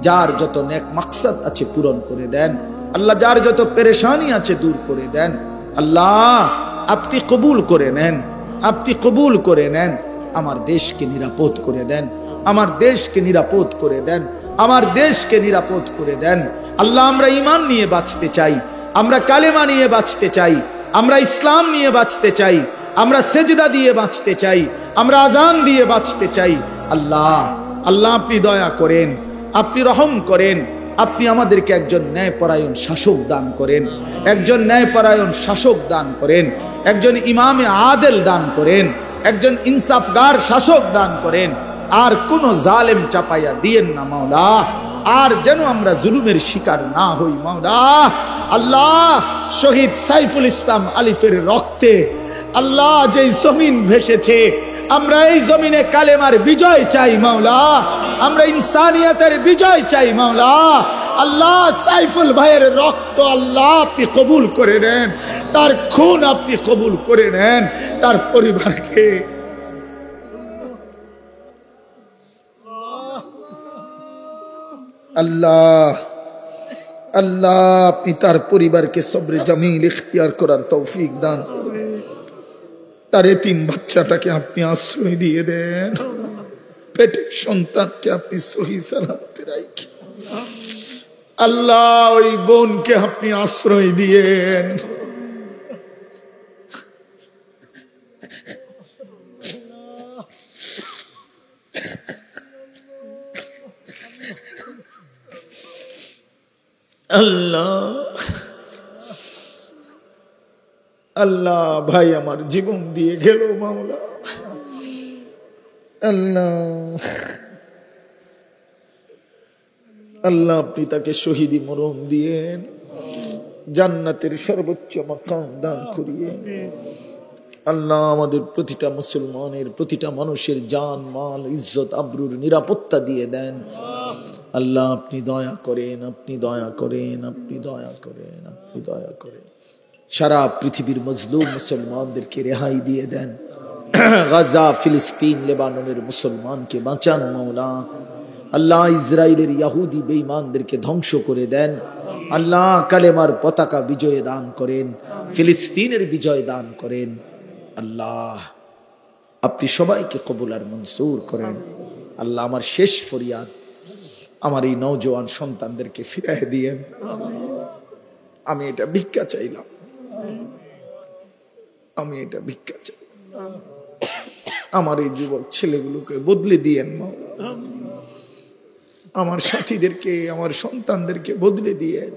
যার যত নেক মাকসাদ আছে পূরণ করে দেন। আল্লাহ যার যত পেরেশানি আছে দূর করে দেন। আল্লাহ আপনি কবুল করে নেন, আপনি কবুল করে নেন। আমার দেশকে নিরাপদ করে দেন, আমার দেশকে নিরাপদ করে দেন, আমার দেশকে নিরাপদ করে দেন। আল্লাহ আমরা ঈমান নিয়ে বাঁচতে চাই, আমরা কালেমা নিয়ে বাঁচতে চাই, আমরা ইসলাম নিয়ে বাঁচতে চাই, আমরা সেজদা দিয়ে বাঁচতে চাই, আমরা আজান দিয়ে বাঁচতে চাই। আল্লাহ আল্লাহ আপনি দয়া করেন, আপনি রহম করেন। আপনি আমাদেরকে একজন ন্যায়পরায়ণ শাসক দান করেন, একজন ন্যায়পরায়ণ শাসক দান করেন, একজন ইমামে আদেল দান করেন, একজন ইনসাফগার শাসক দান করেন। আর কোন জালেম চাপাইয়া দিয়েন না মাওলা, আর যেন আমরা জুলুমের শিকার না হই মাওলা। আল্লাহ শহীদ সাইফুল ইসলাম আলিফের রক্তে আল্লাহ যেই জমিন ভেসেছে, আমরা এই জমিনে কালেমার বিজয় চাই মাওলা, আমরা ইনসানিয়তের বিজয় চাই মাওলা। আল্লাহ সাইফুল ভাইয়ের রক্ত আল্লাহ আপনি কবুল করে নেন, তার খুন আপনি কবুল করে নেন, তার পরিবারকে আল্লাহ আল্লাহ আপনি তার পরিবারকে সবরে জামিল ইখতিয়ার করার তৌফিক দান। তার এতিম বাচ্চাটাকে আপনি আশ্রয় দিয়ে দেন, পেটের সন্তানকে আপনি সহি সালামতে রাখেন আল্লাহ। ওই বোনকে আপনি আশ্রয় দিয়েন আল্লাহ। আল্লাহ ভাই আমার জীবন দিয়ে গেল মাওলা, আল্লাহ আল্লাহ আপনি তাকে শহীদি মরণ দিয়েন, জান্নাতের সর্বোচ্চ মাকাম দান করিয়ে আল্লাহ আমাদের প্রতিটা মুসলমানের, প্রতিটা মানুষের জান মাল ইজ্জত আবরুর নিরাপত্তা দিয়ে দেন আল্লাহ। আপনি দয়া করেন, আপনি দয়া করেন, আপনি দয়া করেন, আপনি দয়া করেন। সারা পৃথিবীর মজলুম মুসলমানদেরকে রেহাই দিয়ে দেন। গাজা, ফিলিস্তিন, লেবাননের মুসলমানকে বাঁচান মাওলা। আল্লাহ ইসরায়েলের ইহুদি বেঈমানদেরকে ধ্বংস করে দেন আল্লাহ। কালেমার পতাকা বিজয় দান করেন, ফিলিস্তিনের বিজয় দান করেন আল্লাহ। আপনি সবাইকে কবুল আর মনসুর করেন আল্লাহ। আমার শেষ ফরিয়াদ, আমার এই নওজোয়ান সন্তানদেরকে ফিরায় দিয়েন। আমি এটা ভিক্ষা চাইলাম, আমি এটা ভিক্ষা চাই। আমার এই যুবক ছেলেগুলোকে বদলে দিয়েন মাওলা, আমার সাথীদেরকে, আমার সন্তানদেরকে বদলে দিয়েন।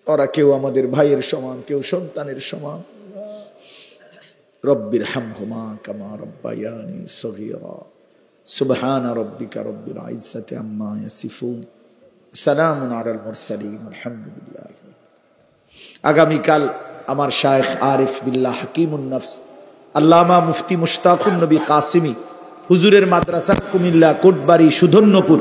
ওরা কেউ আমাদের ভাইয়ের সমান, কেউ সন্তানের সমান। রব্বির হামহুমা কামা রব্বায়ানি সগীরা। সুবহান রাব্বিকা রব্বিল ইজ্জাতি আম্মা ইয়াসিফুন, সালামুন আলাল মুরসালিন, আলহামদুলিল্লাহ। আগামীকাল আমার শায়েখ আরিফ বিল্লাহ হাকিমুন নফস আল্লামা মুফতি মুশতাকুন নবী কাসিমি হুজুরের মাদ্রাসা কুমিল্লা কোটবাড়ি সুধন্যপুর